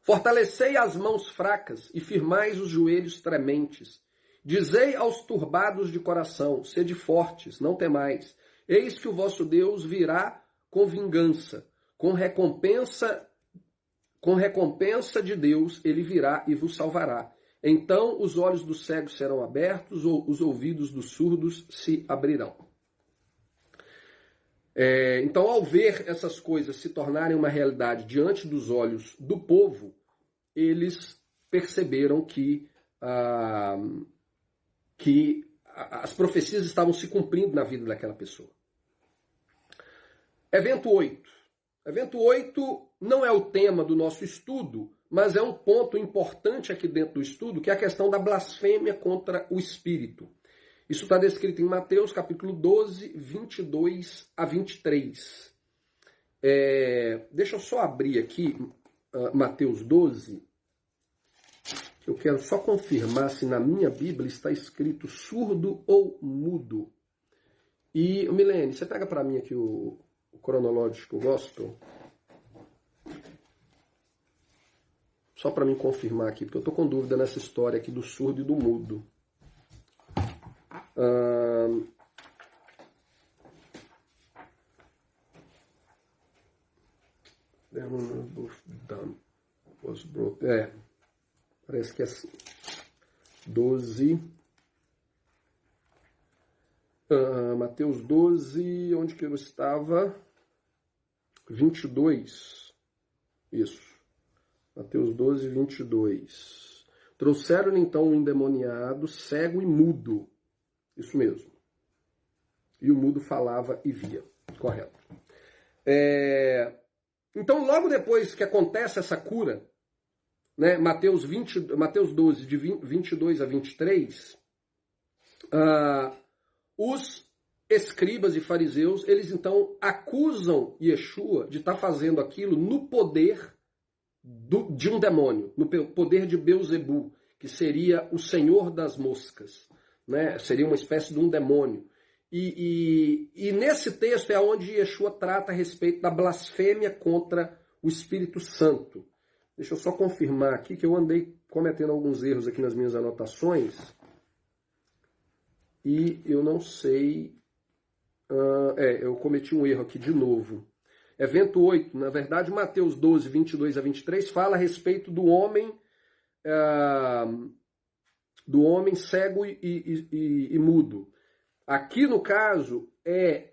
Fortalecei as mãos fracas e firmais os joelhos trementes. Dizei aos turbados de coração: sede fortes, não temais. Eis que o vosso Deus virá com vingança, com recompensa de Deus ele virá e vos salvará. Então os olhos dos cegos serão abertos, ou os ouvidos dos surdos se abrirão. Então, ao ver essas coisas se tornarem uma realidade diante dos olhos do povo, eles perceberam que as profecias estavam se cumprindo na vida daquela pessoa. Evento 8. Evento 8 não é o tema do nosso estudo, mas é um ponto importante aqui dentro do estudo, que é a questão da blasfêmia contra o Espírito. Isso está descrito em Mateus capítulo 12, 22 a 23. Deixa eu só abrir aqui Mateus 12. Eu quero só confirmar se na minha Bíblia está escrito surdo ou mudo. E, Milene, você pega para mim aqui o cronológico gospel? Só para mim confirmar aqui, porque eu estou com dúvida nessa história aqui do surdo e do mudo. Parece que é assim. 12. Mateus 12, onde que eu estava? 22. Isso. Mateus 12, 22. Trouxeram então um endemoniado, cego e mudo. Isso mesmo. E o mudo falava e via. Correto. Então, logo depois que acontece essa cura, né, Mateus 12, de 22 a 23, os escribas e fariseus, eles então acusam Yeshua de estar fazendo aquilo no poder de um demônio, no poder de Beuzebu, que seria o senhor das moscas, né? Seria uma espécie de um demônio. E nesse texto é onde Yeshua trata a respeito da blasfêmia contra o Espírito Santo. Deixa eu só confirmar aqui que eu andei cometendo alguns erros aqui nas minhas anotações. E eu não sei... eu cometi um erro aqui de novo. Evento 8, na verdade, Mateus 12, 22 a 23, fala a respeito do homem cego e mudo. Aqui, no caso, é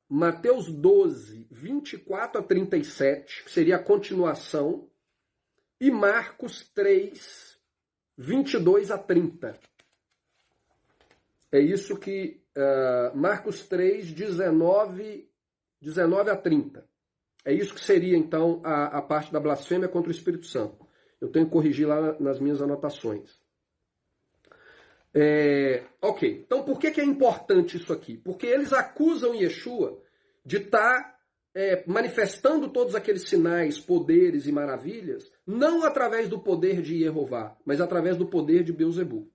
Mateus 12, 24 a 37, que seria a continuação, e Marcos 3, 22 a 30. É isso que Marcos 3, 19 a 30. É isso que seria, então, a parte da blasfêmia contra o Espírito Santo. Eu tenho que corrigir lá nas minhas anotações. Ok, então por que é importante isso aqui? Porque eles acusam Yeshua de estar manifestando todos aqueles sinais, poderes e maravilhas, não através do poder de Jeová, mas através do poder de Beuzebu.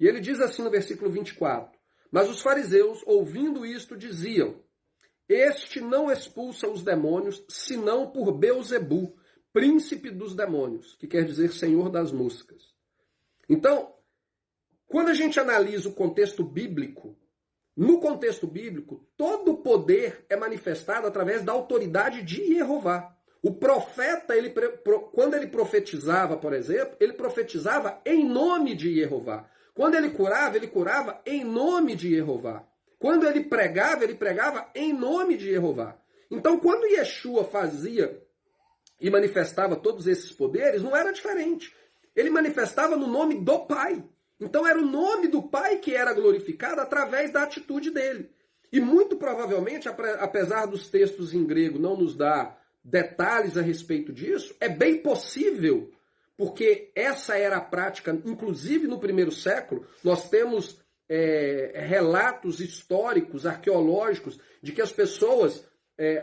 E ele diz assim no versículo 24, mas os fariseus, ouvindo isto, diziam, este não expulsa os demônios, senão por Beuzebu, príncipe dos demônios, que quer dizer senhor das moscas. Então, quando a gente analisa o contexto bíblico, no contexto bíblico, todo o poder é manifestado através da autoridade de Jeová. O profeta, quando ele profetizava, por exemplo, ele profetizava em nome de Jeová. Quando ele curava em nome de Jeová. Quando ele pregava em nome de Jeová. Então, quando Yeshua fazia e manifestava todos esses poderes, não era diferente. Ele manifestava no nome do Pai. Então, era o nome do Pai que era glorificado através da atitude dele. E muito provavelmente, apesar dos textos em grego não nos dar detalhes a respeito disso, é bem possível, porque essa era a prática, inclusive no primeiro século, nós temos relatos históricos, arqueológicos, de que as pessoas,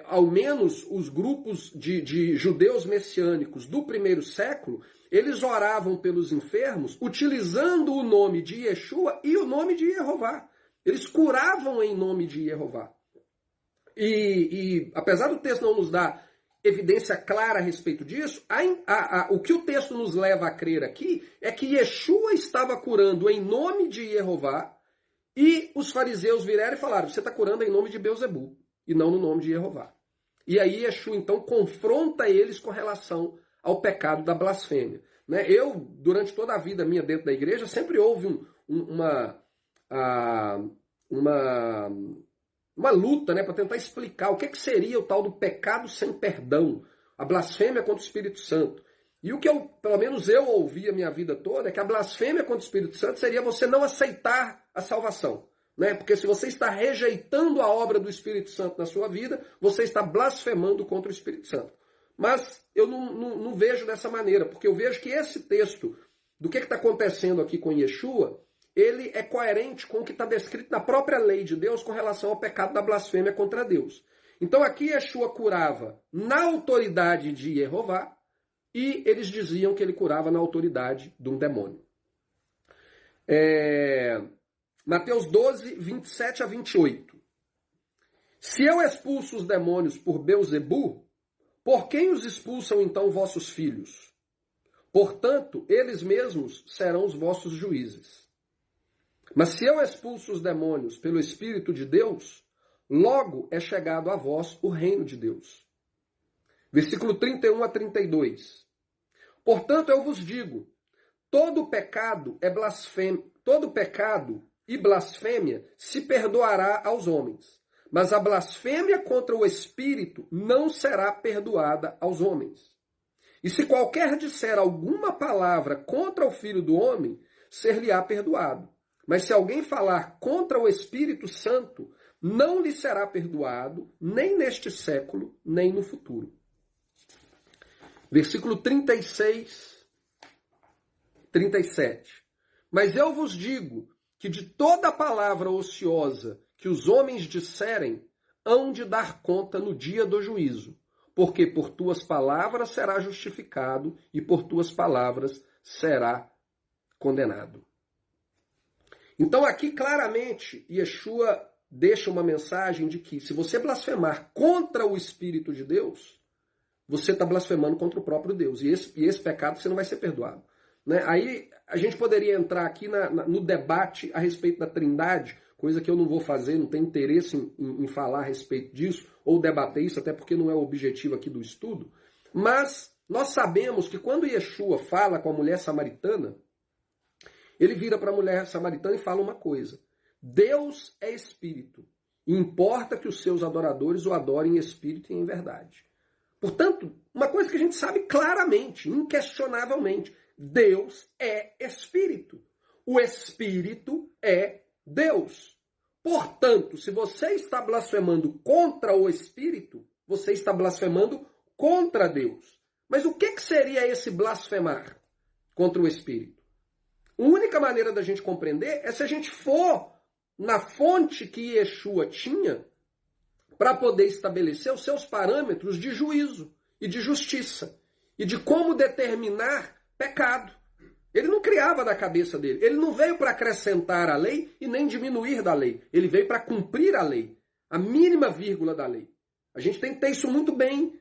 ao menos os grupos de judeus messiânicos do primeiro século, eles oravam pelos enfermos utilizando o nome de Yeshua e o nome de Jeová. Eles curavam em nome de Jeová. E apesar do texto não nos dar evidência clara a respeito disso, o que o texto nos leva a crer aqui é que Yeshua estava curando em nome de Jeová e os fariseus vieram e falaram, você está curando em nome de Beuzebu e não no nome de Jeová. E aí Yeshua então confronta eles com relação ao pecado da blasfêmia. Né? Eu, durante toda a vida minha dentro da igreja, sempre houve uma luta, né, para tentar explicar o que seria o tal do pecado sem perdão, a blasfêmia contra o Espírito Santo. E o que pelo menos eu ouvi a minha vida toda é que a blasfêmia contra o Espírito Santo seria você não aceitar a salvação. Né? Porque se você está rejeitando a obra do Espírito Santo na sua vida, você está blasfemando contra o Espírito Santo. Mas eu não vejo dessa maneira, porque eu vejo que esse texto do que está acontecendo aqui com Yeshua, ele é coerente com o que está descrito na própria lei de Deus com relação ao pecado da blasfêmia contra Deus. Então aqui Yeshua curava na autoridade de Jeová e eles diziam que ele curava na autoridade de um demônio. Mateus 12, 27 a 28. Se eu expulso os demônios por Beuzebu, por quem os expulsam então vossos filhos? Portanto, eles mesmos serão os vossos juízes. Mas se eu expulso os demônios pelo Espírito de Deus, logo é chegado a vós o reino de Deus. Versículo 31 a 32. Portanto, eu vos digo, todo pecado e blasfêmia se perdoará aos homens, mas a blasfêmia contra o Espírito não será perdoada aos homens. E se qualquer disser alguma palavra contra o Filho do Homem, ser-lhe-á perdoado. Mas se alguém falar contra o Espírito Santo, não lhe será perdoado, nem neste século, nem no futuro. Versículo 36, 37. Mas eu vos digo que de toda palavra ociosa que que os homens disserem hão de dar conta no dia do juízo, porque por tuas palavras será justificado e por tuas palavras será condenado. Então aqui claramente Yeshua deixa uma mensagem de que se você blasfemar contra o Espírito de Deus, você está blasfemando contra o próprio Deus. E esse pecado você não vai ser perdoado. Né? Aí a gente poderia entrar aqui no debate a respeito da Trindade, coisa que eu não vou fazer, não tenho interesse em falar a respeito disso, ou debater isso, até porque não é o objetivo aqui do estudo. Mas nós sabemos que quando Yeshua fala com a mulher samaritana, ele vira para a mulher samaritana e fala uma coisa: Deus é espírito, e importa que os seus adoradores o adorem em espírito e em verdade. Portanto, uma coisa que a gente sabe claramente, inquestionavelmente, Deus é espírito. O espírito é Deus. Portanto, se você está blasfemando contra o espírito, você está blasfemando contra Deus. Mas o que seria esse blasfemar contra o espírito? A única maneira da gente compreender é se a gente for na fonte que Yeshua tinha para poder estabelecer os seus parâmetros de juízo e de justiça e de como determinar pecado. Ele não criava da cabeça dele. Ele não veio para acrescentar a lei e nem diminuir da lei. Ele veio para cumprir a lei, a mínima vírgula da lei. A gente tem que ter isso muito bem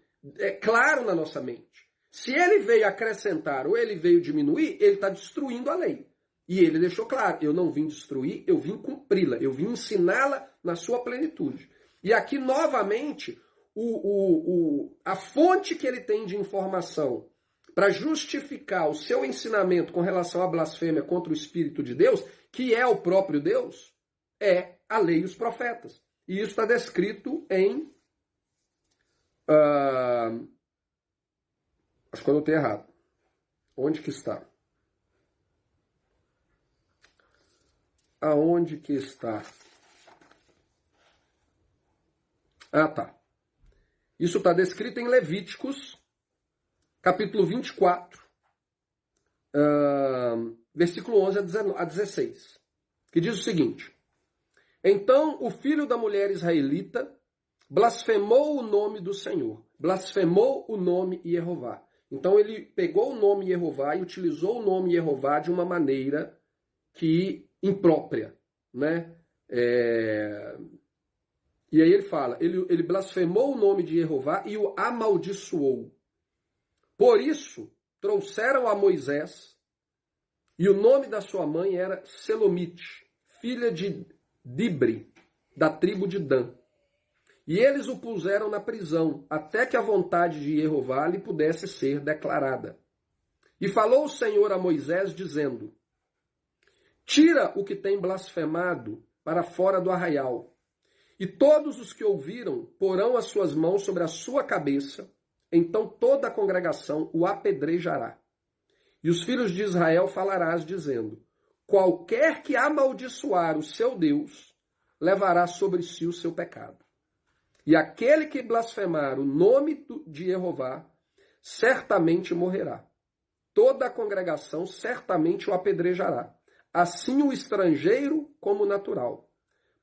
claro na nossa mente. Se ele veio acrescentar ou ele veio diminuir, ele está destruindo a lei. E ele deixou claro, eu não vim destruir, eu vim cumpri-la, eu vim ensiná-la na sua plenitude. E aqui, novamente, a fonte que ele tem de informação para justificar o seu ensinamento com relação à blasfêmia contra o Espírito de Deus, que é o próprio Deus, é a lei e os profetas. E isso está descrito em... acho que eu anotei errado. Onde que está? Aonde que está? Ah, tá. Isso está descrito em Levíticos, capítulo 24, versículo 11 a 16, que diz o seguinte: Então o filho da mulher israelita blasfemou o nome do Senhor, blasfemou o nome Yehová. Então ele pegou o nome Yehová e utilizou o nome Yehová de uma maneira que imprópria, né? E aí ele fala, ele blasfemou o nome de Yehová e o amaldiçoou. Por isso, trouxeram a Moisés, e o nome da sua mãe era Selomite, filha de Dibri, da tribo de Dan. E eles o puseram na prisão, até que a vontade de Yehová lhe pudesse ser declarada. E falou o Senhor a Moisés, dizendo: Tira o que tem blasfemado para fora do arraial, e todos os que ouviram porão as suas mãos sobre a sua cabeça, então toda a congregação o apedrejará. E os filhos de Israel falarás, dizendo: Qualquer que amaldiçoar o seu Deus, levará sobre si o seu pecado. E aquele que blasfemar o nome de Yehová, certamente morrerá. Toda a congregação certamente o apedrejará. Assim o estrangeiro como o natural,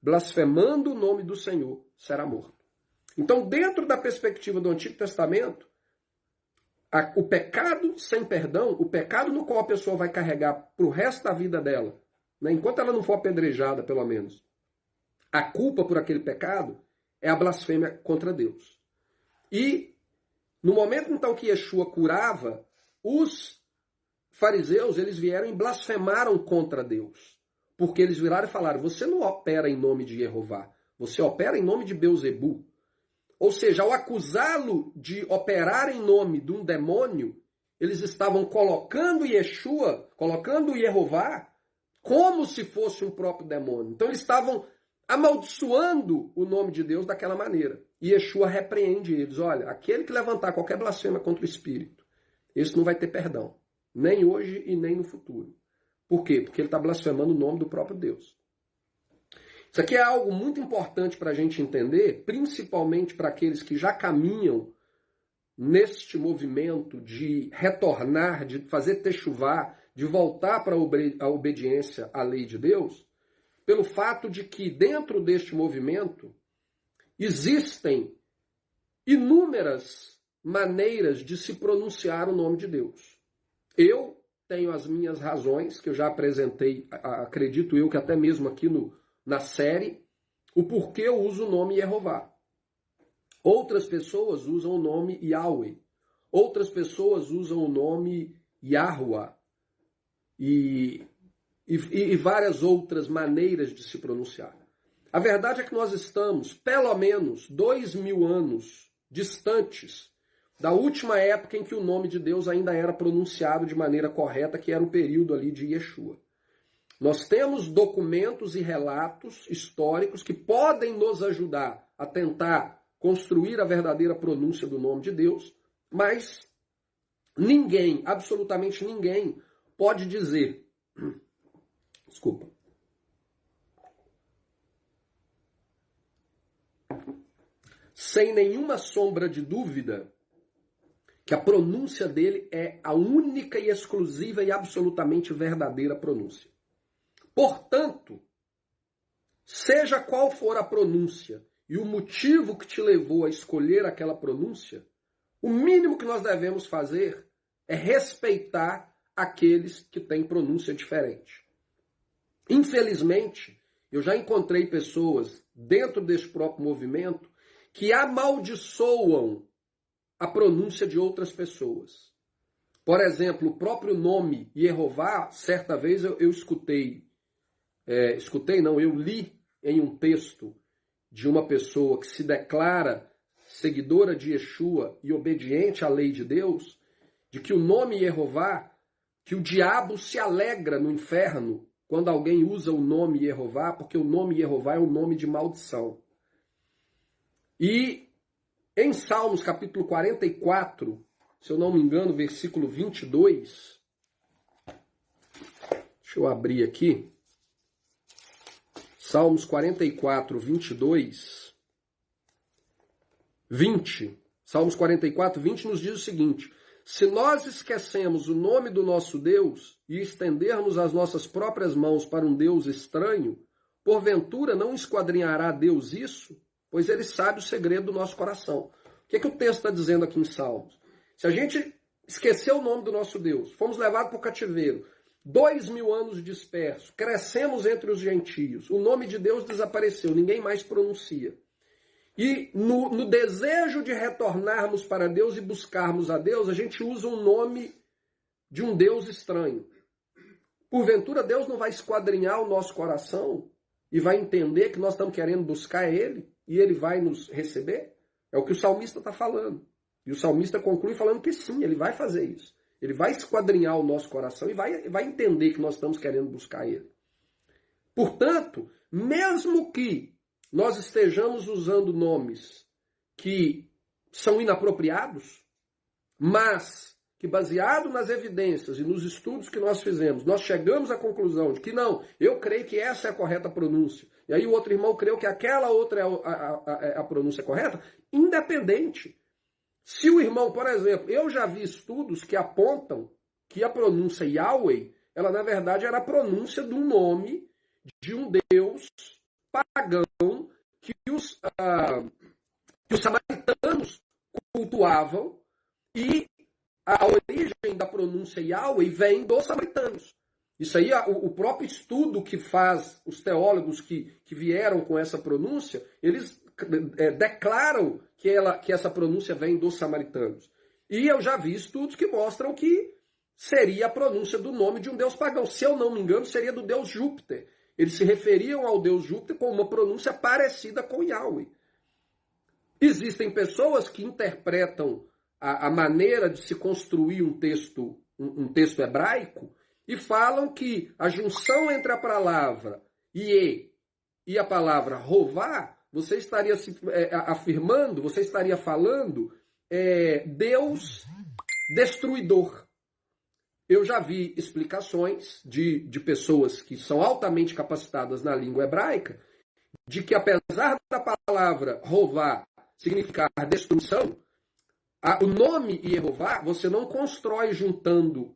blasfemando o nome do Senhor, será morto. Então, dentro da perspectiva do Antigo Testamento, o pecado sem perdão, o pecado no qual a pessoa vai carregar para o resto da vida dela, né, enquanto ela não for apedrejada, pelo menos, a culpa por aquele pecado é a blasfêmia contra Deus. E, no momento então que Yeshua curava, os fariseus, eles vieram e blasfemaram contra Deus. Porque eles viraram e falaram: você não opera em nome de Yehová, você opera em nome de Beuzebu. Ou seja, ao acusá-lo de operar em nome de um demônio, eles estavam colocando Yeshua, colocando Yehová, como se fosse um próprio demônio. Então eles estavam amaldiçoando o nome de Deus daquela maneira. E Yeshua repreende eles: olha, aquele que levantar qualquer blasfêmia contra o Espírito, esse não vai ter perdão. Nem hoje e nem no futuro. Por quê? Porque ele está blasfemando o nome do próprio Deus. Isso aqui é algo muito importante para a gente entender, principalmente para aqueles que já caminham neste movimento de retornar, de fazer techuvá, de voltar para a obediência à lei de Deus, pelo fato de que dentro deste movimento existem inúmeras maneiras de se pronunciar o nome de Deus. Eu tenho as minhas razões, que eu já apresentei, acredito eu que até mesmo aqui na série, o porquê eu uso o nome Yehová. Outras pessoas usam o nome Yahweh. Outras pessoas usam o nome Yahuwah. E várias outras maneiras de se pronunciar. A verdade é que nós estamos, pelo menos, 2000 anos distantes da última época em que o nome de Deus ainda era pronunciado de maneira correta, que era o período ali de Yeshua. Nós temos documentos e relatos históricos que podem nos ajudar a tentar construir a verdadeira pronúncia do nome de Deus, mas ninguém, absolutamente ninguém, pode dizer, desculpa, sem nenhuma sombra de dúvida, que a pronúncia dele é a única e exclusiva e absolutamente verdadeira pronúncia. Portanto, seja qual for a pronúncia e o motivo que te levou a escolher aquela pronúncia, o mínimo que nós devemos fazer é respeitar aqueles que têm pronúncia diferente. Infelizmente, eu já encontrei pessoas dentro deste próprio movimento que amaldiçoam a pronúncia de outras pessoas. Por exemplo, o próprio nome Yehová, certa vez eu eu li em um texto de uma pessoa que se declara seguidora de Yeshua e obediente à lei de Deus, de que o nome Yehová, que o diabo se alegra no inferno quando alguém usa o nome Yehová, porque o nome Yehová é um nome de maldição. E em Salmos capítulo 44, se eu não me engano, versículo 22, deixa eu abrir aqui, Salmos 44, 22, 20, Salmos 44, 20 nos diz o seguinte: se nós esquecemos o nome do nosso Deus e estendermos as nossas próprias mãos para um Deus estranho, porventura não esquadrinhará Deus isso? Pois ele sabe o segredo do nosso coração. O que é que o texto está dizendo aqui em Salmos? Se a gente esquecer o nome do nosso Deus, fomos levados para o cativeiro, 2000 anos dispersos, crescemos entre os gentios, o nome de Deus desapareceu, ninguém mais pronuncia. E no desejo de retornarmos para Deus e buscarmos a Deus, a gente usa um nome de um Deus estranho. Porventura, Deus não vai esquadrinhar o nosso coração e vai entender que nós estamos querendo buscar Ele e Ele vai nos receber? É o que o salmista está falando. E o salmista conclui falando que sim, Ele vai fazer isso. Ele vai esquadrinhar o nosso coração e vai entender que nós estamos querendo buscar Ele. Portanto, mesmo que nós estejamos usando nomes que são inapropriados, mas que baseado nas evidências e nos estudos que nós fizemos, nós chegamos à conclusão de que não, eu creio que essa é a correta pronúncia, e aí o outro irmão creu que aquela outra é a pronúncia correta, independente. Se o irmão, por exemplo, eu já vi estudos que apontam que a pronúncia Yahweh, ela na verdade era a pronúncia do nome de um Deus pagão que os samaritanos cultuavam, e a origem da pronúncia Yahweh vem dos samaritanos. Isso aí, o próprio estudo que faz os teólogos que vieram com essa pronúncia, eles declaram que essa pronúncia vem dos samaritanos. E eu já vi estudos que mostram que seria a pronúncia do nome de um deus pagão. Se eu não me engano, seria do deus Júpiter. Eles se referiam ao deus Júpiter com uma pronúncia parecida com Yahweh. Existem pessoas que interpretam a maneira de se construir um texto hebraico e falam que a junção entre a palavra Ie e a palavra Rová, você estaria afirmando, você estaria falando Deus destruidor. Eu já vi explicações de pessoas que são altamente capacitadas na língua hebraica, de que apesar da palavra Rová significar destruição, o nome Yehová você não constrói juntando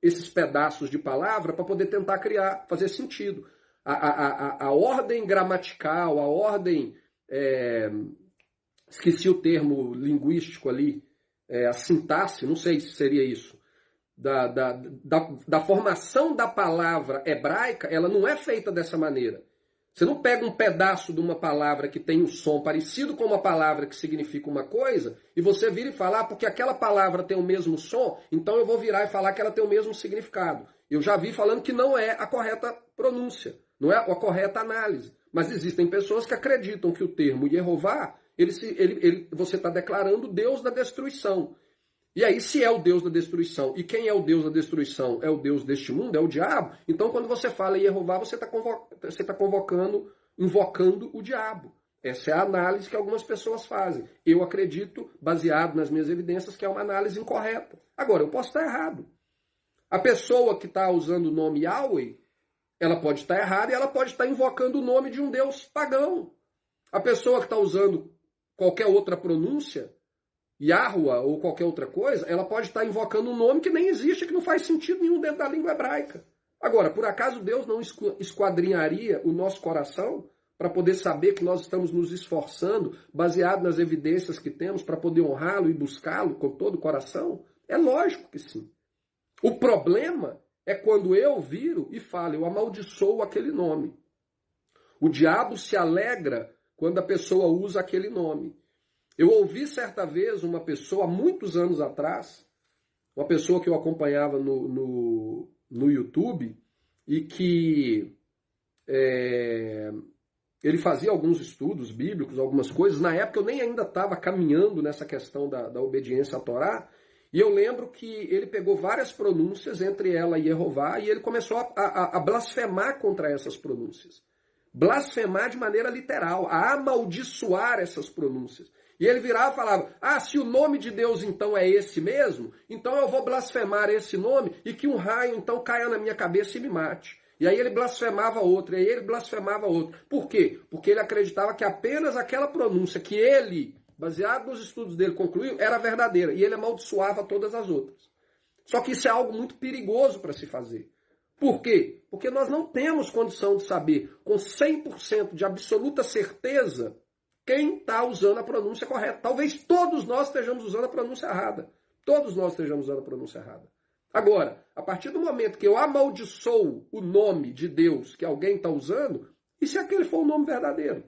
esses pedaços de palavra para poder tentar fazer sentido. A ordem gramatical, a ordem, esqueci o termo linguístico ali, a sintaxe, não sei se seria isso, da formação da palavra hebraica, ela não é feita dessa maneira. Você não pega um pedaço de uma palavra que tem um som parecido com uma palavra que significa uma coisa, e você vira e fala, porque aquela palavra tem o mesmo som, então eu vou virar e falar que ela tem o mesmo significado. Eu já vi falando que não é a correta pronúncia, não é a correta análise. Mas existem pessoas que acreditam que o termo Yehová, você está declarando Deus da destruição. E aí, se é o Deus da destruição, e quem é o Deus da destruição? É o Deus deste mundo, é o diabo. Então, quando você fala Yehová, você está invocando o diabo. Essa é a análise que algumas pessoas fazem. Eu acredito, baseado nas minhas evidências, que é uma análise incorreta. Agora, eu posso estar errado. A pessoa que está usando o nome Yahweh, ela pode estar errada e ela pode estar invocando o nome de um Deus pagão. A pessoa que está usando qualquer outra pronúncia, Yahuwah ou qualquer outra coisa, ela pode estar invocando um nome que nem existe, que não faz sentido nenhum dentro da língua hebraica. Agora, por acaso Deus não esquadrinharia o nosso coração para poder saber que nós estamos nos esforçando, baseado nas evidências que temos, para poder honrá-lo e buscá-lo com todo o coração? É lógico que sim. O problema é quando eu viro e falo, eu amaldiçoo aquele nome. O diabo se alegra quando a pessoa usa aquele nome. Eu ouvi certa vez uma pessoa, há muitos anos atrás, uma pessoa que eu acompanhava no YouTube, e que ele fazia alguns estudos bíblicos, algumas coisas. Na época eu nem ainda estava caminhando nessa questão da obediência à Torá, e eu lembro que ele pegou várias pronúncias, entre ela e Yehová, e ele começou a blasfemar contra essas pronúncias. Blasfemar de maneira literal, a amaldiçoar essas pronúncias. E ele virava e falava, se o nome de Deus então é esse mesmo, então eu vou blasfemar esse nome e que um raio então caia na minha cabeça e me mate. E aí ele blasfemava outro, e aí ele blasfemava outro. Por quê? Porque ele acreditava que apenas aquela pronúncia que ele, baseado nos estudos dele, concluiu, era verdadeira. E ele amaldiçoava todas as outras. Só que isso é algo muito perigoso para se fazer. Por quê? Porque nós não temos condição de saber com 100% de absoluta certeza quem está usando a pronúncia correta. Talvez todos nós estejamos usando a pronúncia errada. Todos nós estejamos usando a pronúncia errada. Agora, a partir do momento que eu amaldiçoo o nome de Deus que alguém está usando, e se aquele for o nome verdadeiro?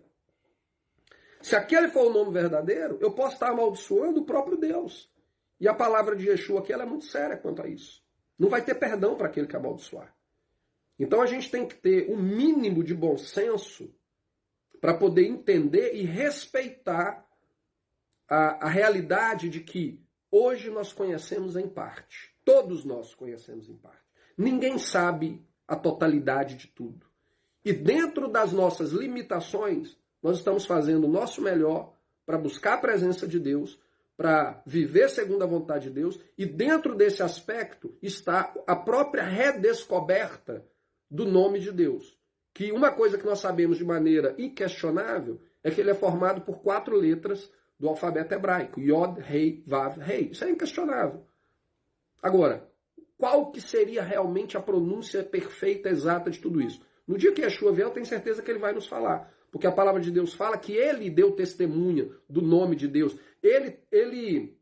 Se aquele for o nome verdadeiro, eu posso estar amaldiçoando o próprio Deus. E a palavra de Yeshua aqui ela é muito séria quanto a isso. Não vai ter perdão para aquele que amaldiçoar. Então a gente tem que ter um mínimo de bom senso para poder entender e respeitar a realidade de que hoje nós conhecemos em parte. Todos nós conhecemos em parte. Ninguém sabe a totalidade de tudo. E dentro das nossas limitações, nós estamos fazendo o nosso melhor para buscar a presença de Deus, para viver segundo a vontade de Deus, e dentro desse aspecto está a própria redescoberta do nome de Deus. Que uma coisa que nós sabemos de maneira inquestionável é que ele é formado por 4 letras do alfabeto hebraico. Yod, Rei, Vav, Rei. Isso é inquestionável. Agora, qual que seria realmente a pronúncia perfeita, exata de tudo isso? No dia que Yeshua vier, eu tenho certeza que ele vai nos falar. Porque a palavra de Deus fala que ele deu testemunha do nome de Deus. Ele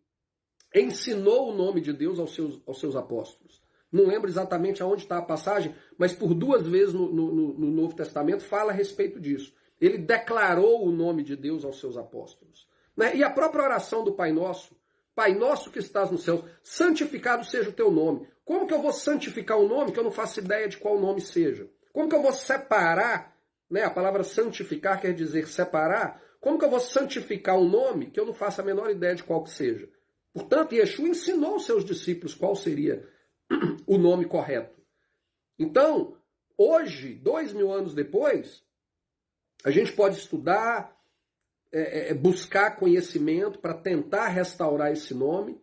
ensinou o nome de Deus aos seus apóstolos. Não lembro exatamente aonde está a passagem, mas por 2 vezes no Novo Testamento fala a respeito disso. Ele declarou o nome de Deus aos seus apóstolos. Né? E a própria oração do Pai Nosso que estás nos céus, santificado seja o teu nome. Como que eu vou santificar um nome que eu não faço ideia de qual nome seja? Como que eu vou separar, né? A palavra santificar quer dizer separar. Como que eu vou santificar um nome que eu não faço a menor ideia de qual que seja? Portanto, Yeshua ensinou aos seus discípulos qual seria o nome correto. Então, hoje, 2000 anos depois, a gente pode estudar, buscar conhecimento para tentar restaurar esse nome,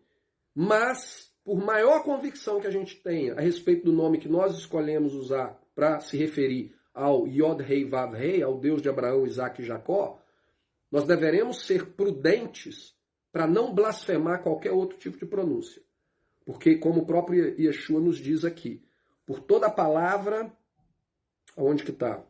mas, por maior convicção que a gente tenha a respeito do nome que nós escolhemos usar para se referir ao Yod Rei Vav Rei, ao Deus de Abraão, Isaac e Jacó, nós deveremos ser prudentes para não blasfemar qualquer outro tipo de pronúncia. Porque, como o próprio Yeshua nos diz aqui, por toda palavra, onde que está?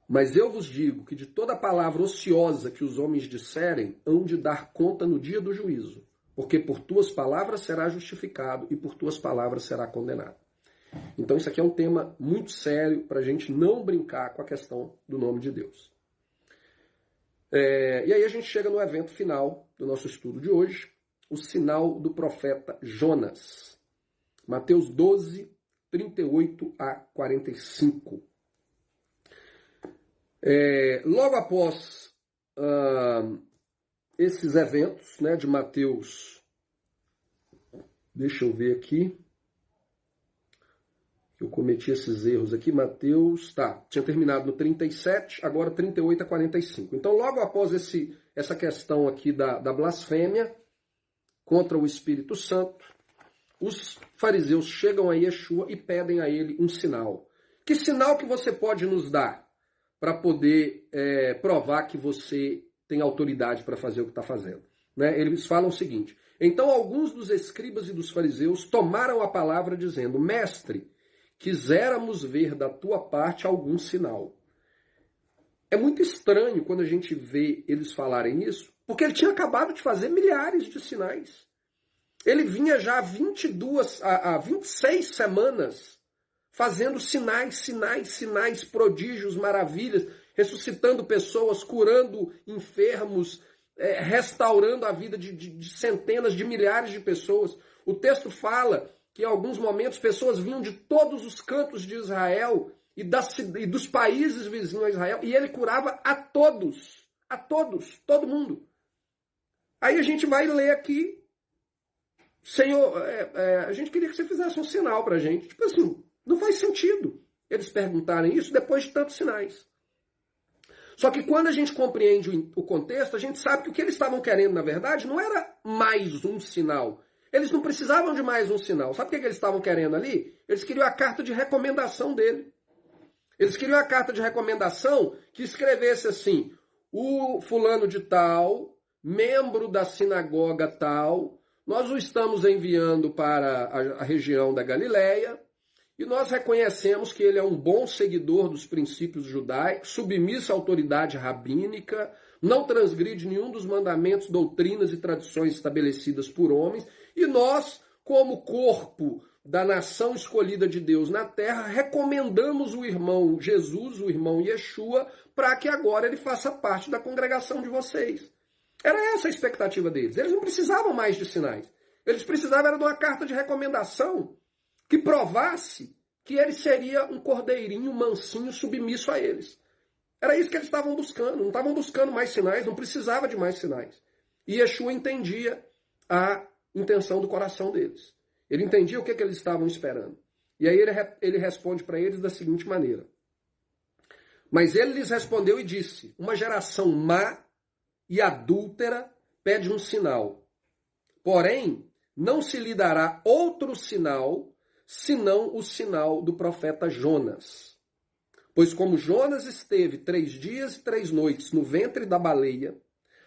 Mas eu vos digo que de toda palavra ociosa que os homens disserem, hão de dar conta no dia do juízo. Porque por tuas palavras será justificado e por tuas palavras será condenado. Então isso aqui é um tema muito sério para a gente não brincar com a questão do nome de Deus. E aí a gente chega no evento final do nosso estudo de hoje, o sinal do profeta Jonas. Mateus 12, 38 a 45. Logo após esses eventos, né, de Mateus, deixa eu ver aqui, eu cometi esses erros aqui, Mateus, tinha terminado no 37, agora 38 a 45. Então, logo após essa questão aqui da blasfêmia contra o Espírito Santo, os fariseus chegam a Yeshua e pedem a ele um sinal. Que sinal que você pode nos dar para poder provar que você tem autoridade para fazer o que está fazendo? Né? Eles falam o seguinte: então alguns dos escribas e dos fariseus tomaram a palavra dizendo: Mestre, quiséramos ver da tua parte algum sinal. É muito estranho quando a gente vê eles falarem isso, porque ele tinha acabado de fazer milhares de sinais. Ele vinha já há 26 semanas fazendo sinais, prodígios, maravilhas, ressuscitando pessoas, curando enfermos, restaurando a vida de centenas, de milhares de pessoas. O texto fala que em alguns momentos pessoas vinham de todos os cantos de Israel e dos países vizinhos a Israel, e ele curava a todos, todo mundo. Aí a gente vai ler aqui: Senhor, a gente queria que você fizesse um sinal para a gente. Tipo assim, não faz sentido eles perguntarem isso depois de tantos sinais. Só que quando a gente compreende o contexto, a gente sabe que o que eles estavam querendo, na verdade, não era mais um sinal. Eles não precisavam de mais um sinal. Sabe o que eles estavam querendo ali? Eles queriam a carta de recomendação dele. Eles queriam a carta de recomendação que escrevesse assim: o fulano de tal, membro da sinagoga tal, nós o estamos enviando para a região da Galileia, e nós reconhecemos que ele é um bom seguidor dos princípios judaicos, submisso à autoridade rabínica, não transgride nenhum dos mandamentos, doutrinas e tradições estabelecidas por homens, e nós, como corpo da nação escolhida de Deus na terra, recomendamos o irmão Jesus, o irmão Yeshua, para que agora ele faça parte da congregação de vocês. Era essa a expectativa deles. Eles não precisavam mais de sinais. Eles precisavam era de uma carta de recomendação que provasse que ele seria um cordeirinho mansinho submisso a eles. Era isso que eles estavam buscando. Não estavam buscando mais sinais, não precisava de mais sinais. E Yeshua entendia a intenção do coração deles. Ele entendia o que eles estavam esperando. E aí ele responde para eles da seguinte maneira: mas ele lhes respondeu e disse: uma geração má e adúltera pede um sinal. Porém, não se lhe dará outro sinal, senão o sinal do profeta Jonas. Pois como Jonas esteve 3 dias e 3 noites no ventre da baleia,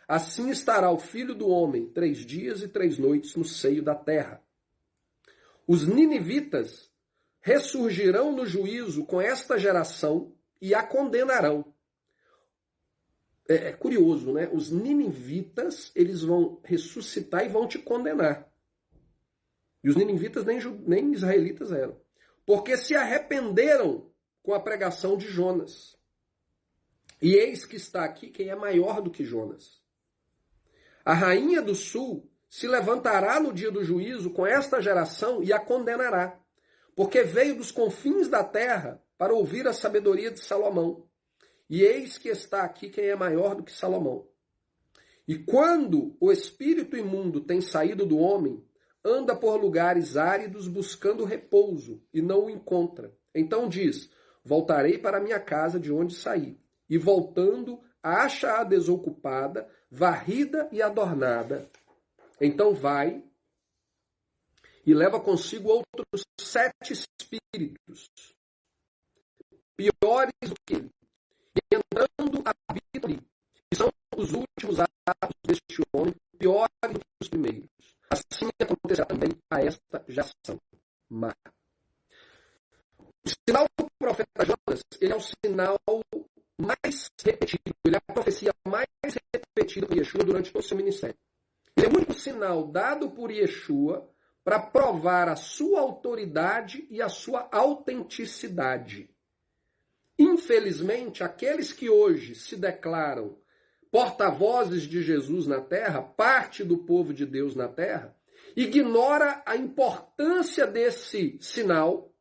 assim estará o Filho do Homem 3 dias e 3 noites no seio da terra. Os ninivitas ressurgirão no juízo com esta geração e a condenarão. É curioso, né? Os ninivitas, eles vão ressuscitar e vão te condenar. E os ninivitas nem israelitas eram. Porque se arrependeram com a pregação de Jonas. E eis que está aqui quem é maior do que Jonas. A rainha do sul se levantará no dia do juízo com esta geração e a condenará. Porque veio dos confins da terra para ouvir a sabedoria de Salomão. E eis que está aqui quem é maior do que Salomão. E quando o espírito imundo tem saído do homem, anda por lugares áridos buscando repouso e não o encontra. Então diz: voltarei para minha casa de onde saí. E voltando, acha-a desocupada, varrida e adornada. Então vai e leva consigo outros 7 espíritos, piores do que ele. E entrando habitam ali. E são os últimos atos deste homem, piores do que os primeiros. Assim acontecerá também a esta geração má. repetido, ele é a profecia mais repetida por Yeshua durante todo o seu ministério. Ele é o único sinal dado por Yeshua para provar a sua autoridade e a sua autenticidade. Infelizmente, aqueles que hoje se declaram porta-vozes de Jesus na terra, parte do povo de Deus na terra, ignora a importância desse sinal,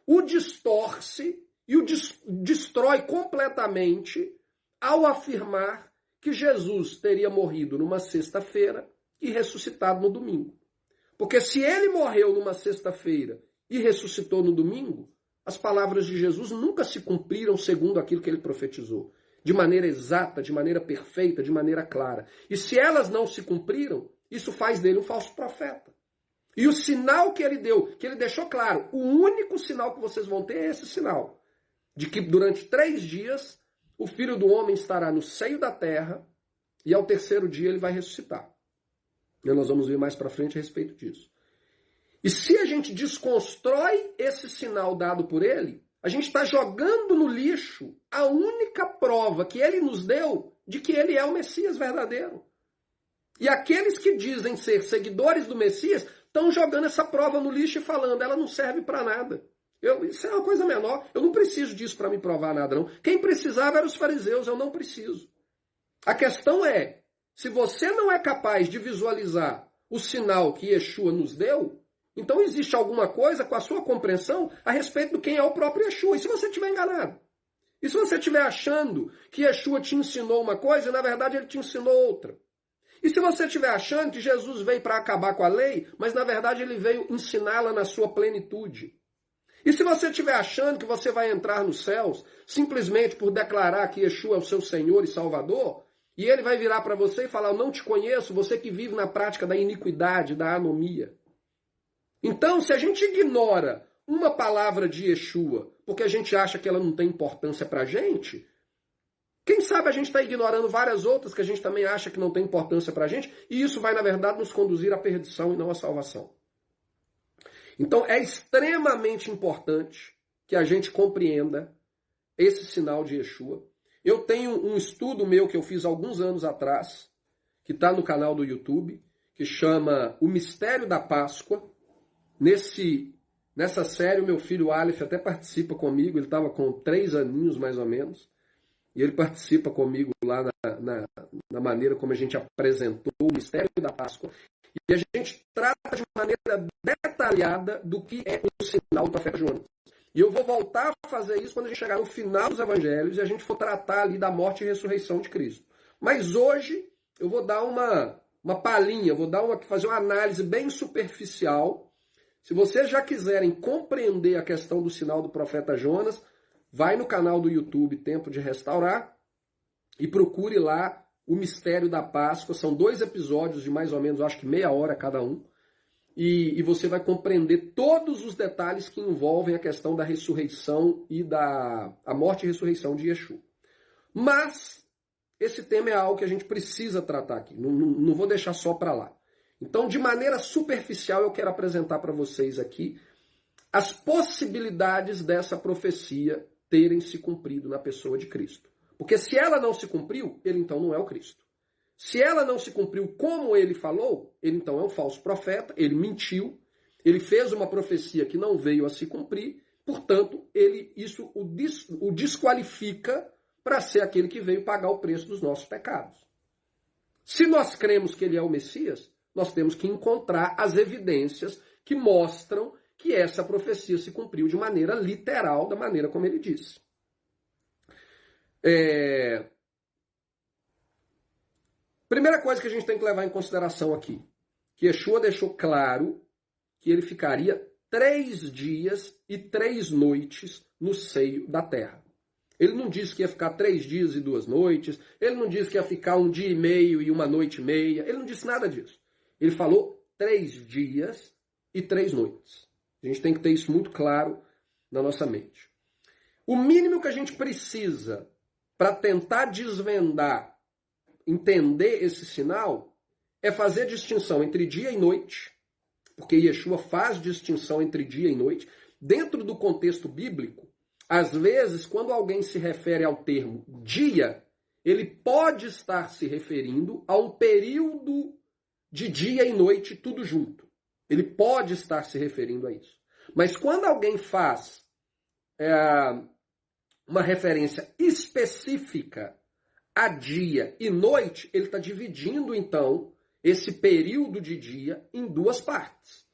o distorce e o destrói completamente ao afirmar que Jesus teria morrido numa sexta-feira e ressuscitado no domingo. Porque se ele morreu numa sexta-feira e ressuscitou no domingo, as palavras de Jesus nunca se cumpriram segundo aquilo que ele profetizou. De maneira exata, de maneira perfeita, de maneira clara. E se elas não se cumpriram, isso faz dele um falso profeta. E o sinal que ele deu, que ele deixou claro, o único sinal que vocês vão ter é esse sinal. De que durante 3 dias o Filho do Homem estará no seio da terra e ao terceiro dia ele vai ressuscitar. E nós vamos ver mais para frente a respeito disso. E se a gente desconstrói esse sinal dado por ele, a gente está jogando no lixo a única prova que ele nos deu de que ele é o Messias verdadeiro. E aqueles que dizem ser seguidores do Messias estão jogando essa prova no lixo e falando, ela não serve para nada. Isso é uma coisa menor, eu não preciso disso para me provar nada não. Quem precisava eram os fariseus, eu não preciso. A questão é, se você não é capaz de visualizar o sinal que Yeshua nos deu, então existe alguma coisa com a sua compreensão a respeito de quem é o próprio Yeshua. E se você estiver enganado? E se você estiver achando que Yeshua te ensinou uma coisa e na verdade ele te ensinou outra? E se você estiver achando que Jesus veio para acabar com a lei, mas na verdade ele veio ensiná-la na sua plenitude? E se você estiver achando que você vai entrar nos céus simplesmente por declarar que Yeshua é o seu Senhor e Salvador, e ele vai virar para você e falar, eu não te conheço, você que vive na prática da iniquidade, da anomia. Então, se a gente ignora uma palavra de Yeshua, porque a gente acha que ela não tem importância para a gente, quem sabe a gente está ignorando várias outras que a gente também acha que não tem importância para a gente, e isso vai, na verdade, nos conduzir à perdição e não à salvação. Então, é extremamente importante que a gente compreenda esse sinal de Yeshua. Eu tenho um estudo meu que eu fiz alguns anos atrás, que está no canal do YouTube, que chama O Mistério da Páscoa. Nessa série, o meu filho Aleph até participa comigo, ele estava com 3 aninhos mais ou menos, e ele participa comigo lá na maneira como a gente apresentou o Mistério da Páscoa. E a gente trata de maneira detalhada do que é o sinal do profeta Jonas. E eu vou voltar a fazer isso quando a gente chegar no final dos evangelhos e a gente for tratar ali da morte e ressurreição de Cristo. Mas hoje eu vou dar uma palhinha, fazer uma análise bem superficial. Se vocês já quiserem compreender a questão do sinal do profeta Jonas, vai no canal do YouTube Tempo de Restaurar e procure lá o Mistério da Páscoa. São 2 episódios de mais ou menos, acho que meia hora cada um. E você vai compreender todos os detalhes que envolvem a questão da ressurreição e a morte e ressurreição de Yeshua. Mas esse tema é algo que a gente precisa tratar aqui. Não vou deixar só para lá. Então, de maneira superficial, eu quero apresentar para vocês aqui as possibilidades dessa profecia terem se cumprido na pessoa de Cristo. Porque se ela não se cumpriu, ele então não é o Cristo. Se ela não se cumpriu como ele falou, ele então é um falso profeta, ele mentiu, ele fez uma profecia que não veio a se cumprir, portanto, isso o desqualifica para ser aquele que veio pagar o preço dos nossos pecados. Se nós cremos que ele é o Messias, nós temos que encontrar as evidências que mostram que essa profecia se cumpriu de maneira literal, da maneira como ele disse. Primeira coisa que a gente tem que levar em consideração aqui, que Yeshua deixou claro que ele ficaria 3 dias e 3 noites no seio da terra. Ele não disse que ia ficar 3 dias e 2 noites, ele não disse que ia ficar 1 dia e meio e 1 noite e meia, ele não disse nada disso. Ele falou 3 dias e 3 noites. A gente tem que ter isso muito claro na nossa mente. O mínimo que a gente precisa para tentar desvendar, entender esse sinal, é fazer distinção entre dia e noite, porque Yeshua faz distinção entre dia e noite. Dentro do contexto bíblico, às vezes, quando alguém se refere ao termo dia, ele pode estar se referindo a um período de dia e noite tudo junto. Ele pode estar se referindo a isso. Mas quando alguém faz uma referência específica a dia e noite, ele está dividindo, então, esse período de dia em duas partes.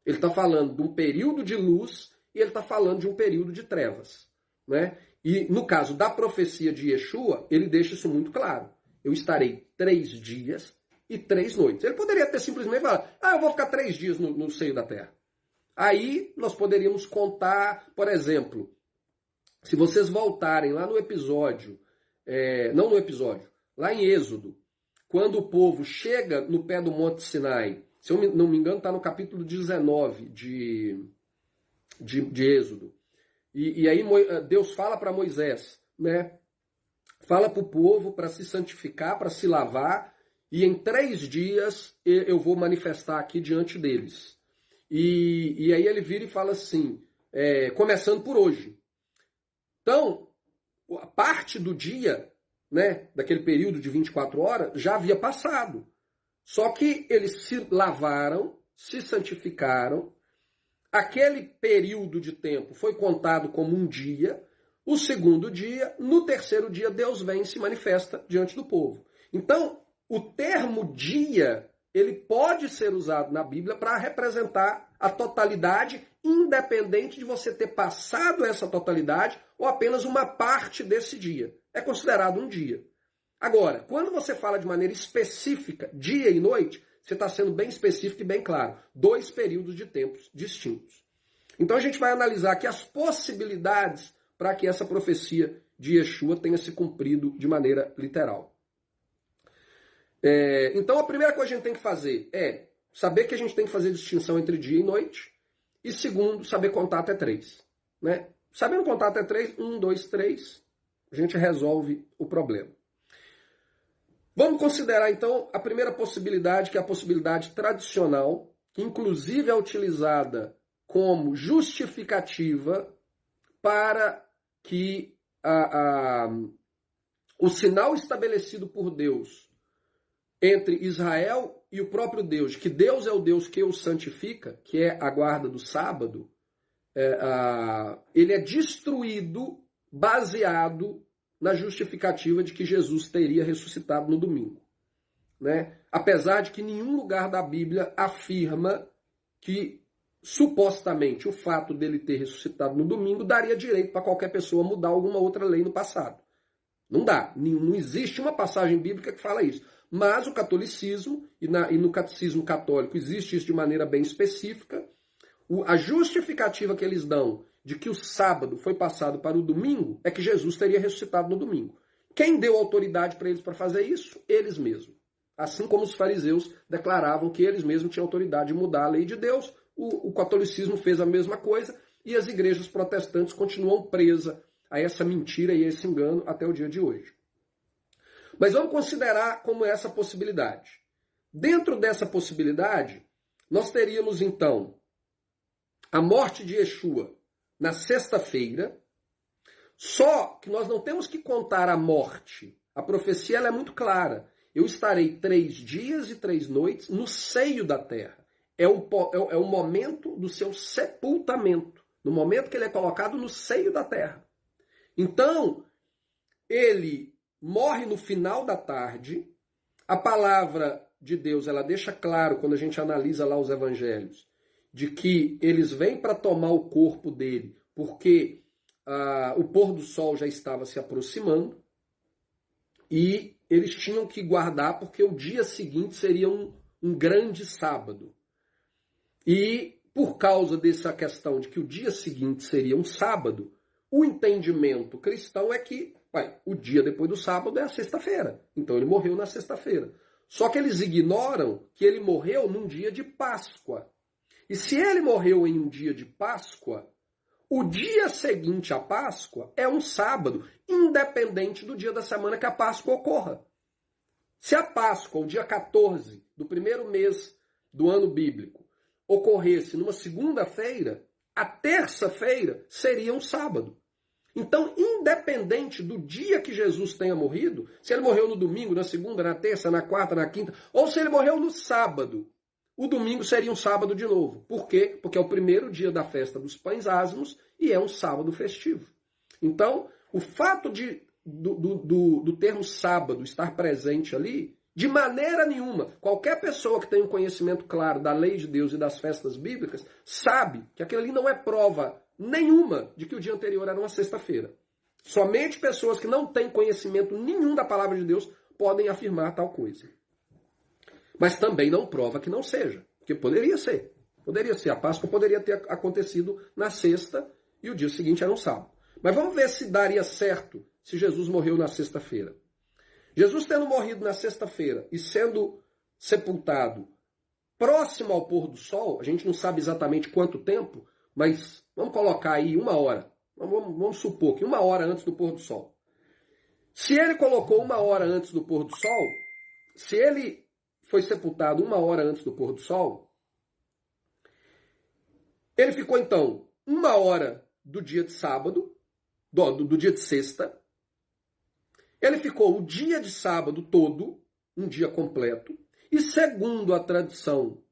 Ele está falando de um período de luz e ele está falando de um período de trevas, né? E no caso da profecia de Yeshua, ele deixa isso muito claro. Eu estarei 3 dias e 3 noites. Ele poderia ter simplesmente falado, eu vou ficar 3 dias no seio da terra. Aí nós poderíamos contar, por exemplo, se vocês voltarem lá no episódio, lá em Êxodo, quando o povo chega no pé do Monte Sinai, se eu não me engano, está no capítulo 19 de Êxodo. E aí Deus fala para Moisés, né? Fala para o povo para se santificar, para se lavar, e em 3 dias eu vou manifestar aqui diante deles. E aí ele vira e fala assim, começando por hoje. Então, a parte do dia, né, daquele período de 24 horas, já havia passado. Só que eles se lavaram, se santificaram, aquele período de tempo foi contado como um dia, o segundo dia, no terceiro dia, Deus vem e se manifesta diante do povo. Então, o termo dia, ele pode ser usado na Bíblia para representar a totalidade, independente de você ter passado essa totalidade ou apenas uma parte desse dia. É considerado um dia. Agora, quando você fala de maneira específica, dia e noite, você está sendo bem específico e bem claro. 2 períodos de tempos distintos. Então a gente vai analisar aqui as possibilidades para que essa profecia de Yeshua tenha se cumprido de maneira literal. Então a primeira coisa que a gente tem que fazer é saber que a gente tem que fazer distinção entre dia e noite. E segundo, saber contar até 3. Né? Sabendo contar até 3, 1, 2, 3, a gente resolve o problema. Vamos considerar, então, a primeira possibilidade, que é a possibilidade tradicional, que inclusive é utilizada como justificativa para que o sinal estabelecido por Deus entre Israel e o próprio Deus, que Deus é o Deus que o santifica, que é a guarda do sábado, ele é destruído baseado na justificativa de que Jesus teria ressuscitado no domingo. Né? Apesar de que nenhum lugar da Bíblia afirma que, supostamente, o fato dele ter ressuscitado no domingo daria direito para qualquer pessoa mudar alguma outra lei no passado. Não dá. Não existe uma passagem bíblica que fala isso. Mas o catolicismo, e no catecismo católico existe isso de maneira bem específica, a justificativa que eles dão de que o sábado foi passado para o domingo é que Jesus teria ressuscitado no domingo. Quem deu autoridade para eles para fazer isso? Eles mesmos. Assim como os fariseus declaravam que eles mesmos tinham autoridade de mudar a lei de Deus, o catolicismo fez a mesma coisa e as igrejas protestantes continuam presas a essa mentira e a esse engano até o dia de hoje. Mas vamos considerar como essa possibilidade. Dentro dessa possibilidade, nós teríamos então a morte de Yeshua na sexta-feira, só que nós não temos que contar a morte. A profecia ela é muito clara. Eu estarei 3 dias e 3 noites no seio da terra. É o momento do seu sepultamento, no momento que ele é colocado no seio da terra. Então, ele morre no final da tarde. A palavra de Deus ela deixa claro, quando a gente analisa lá os evangelhos, de que eles vêm para tomar o corpo dele, porque o pôr do sol já estava se aproximando, e eles tinham que guardar, porque o dia seguinte seria um grande sábado. E por causa dessa questão de que o dia seguinte seria um sábado, o entendimento cristão é que o dia depois do sábado é a sexta-feira. Então ele morreu na sexta-feira. Só que eles ignoram que ele morreu num dia de Páscoa. E se ele morreu em um dia de Páscoa, o dia seguinte à Páscoa é um sábado, independente do dia da semana que a Páscoa ocorra. Se a Páscoa, o dia 14 do primeiro mês do ano bíblico, ocorresse numa segunda-feira, a terça-feira seria um sábado. Então, independente do dia que Jesus tenha morrido, se ele morreu no domingo, na segunda, na terça, na quarta, na quinta, ou se ele morreu no sábado, o domingo seria um sábado de novo. Por quê? Porque é o primeiro dia da festa dos pães ázimos e é um sábado festivo. Então, o fato do termo sábado estar presente ali, de maneira nenhuma, qualquer pessoa que tenha um conhecimento claro da lei de Deus e das festas bíblicas, sabe que aquilo ali não é prova nenhuma de que o dia anterior era uma sexta-feira. Somente pessoas que não têm conhecimento nenhum da palavra de Deus podem afirmar tal coisa. Mas também não prova que não seja, porque poderia ser. Poderia ser. A Páscoa poderia ter acontecido na sexta e o dia seguinte era um sábado. Mas vamos ver se daria certo se Jesus morreu na sexta-feira. Jesus tendo morrido na sexta-feira e sendo sepultado próximo ao pôr do sol, a gente não sabe exatamente quanto tempo, mas vamos colocar aí 1 hora. Vamos supor que 1 hora antes do pôr do sol. Se ele colocou 1 hora antes do pôr do sol, se ele foi sepultado 1 hora antes do pôr do sol, ele ficou então 1 hora do dia de sábado, do dia de sexta. Ele ficou o dia de sábado todo, um dia completo, e segundo a tradição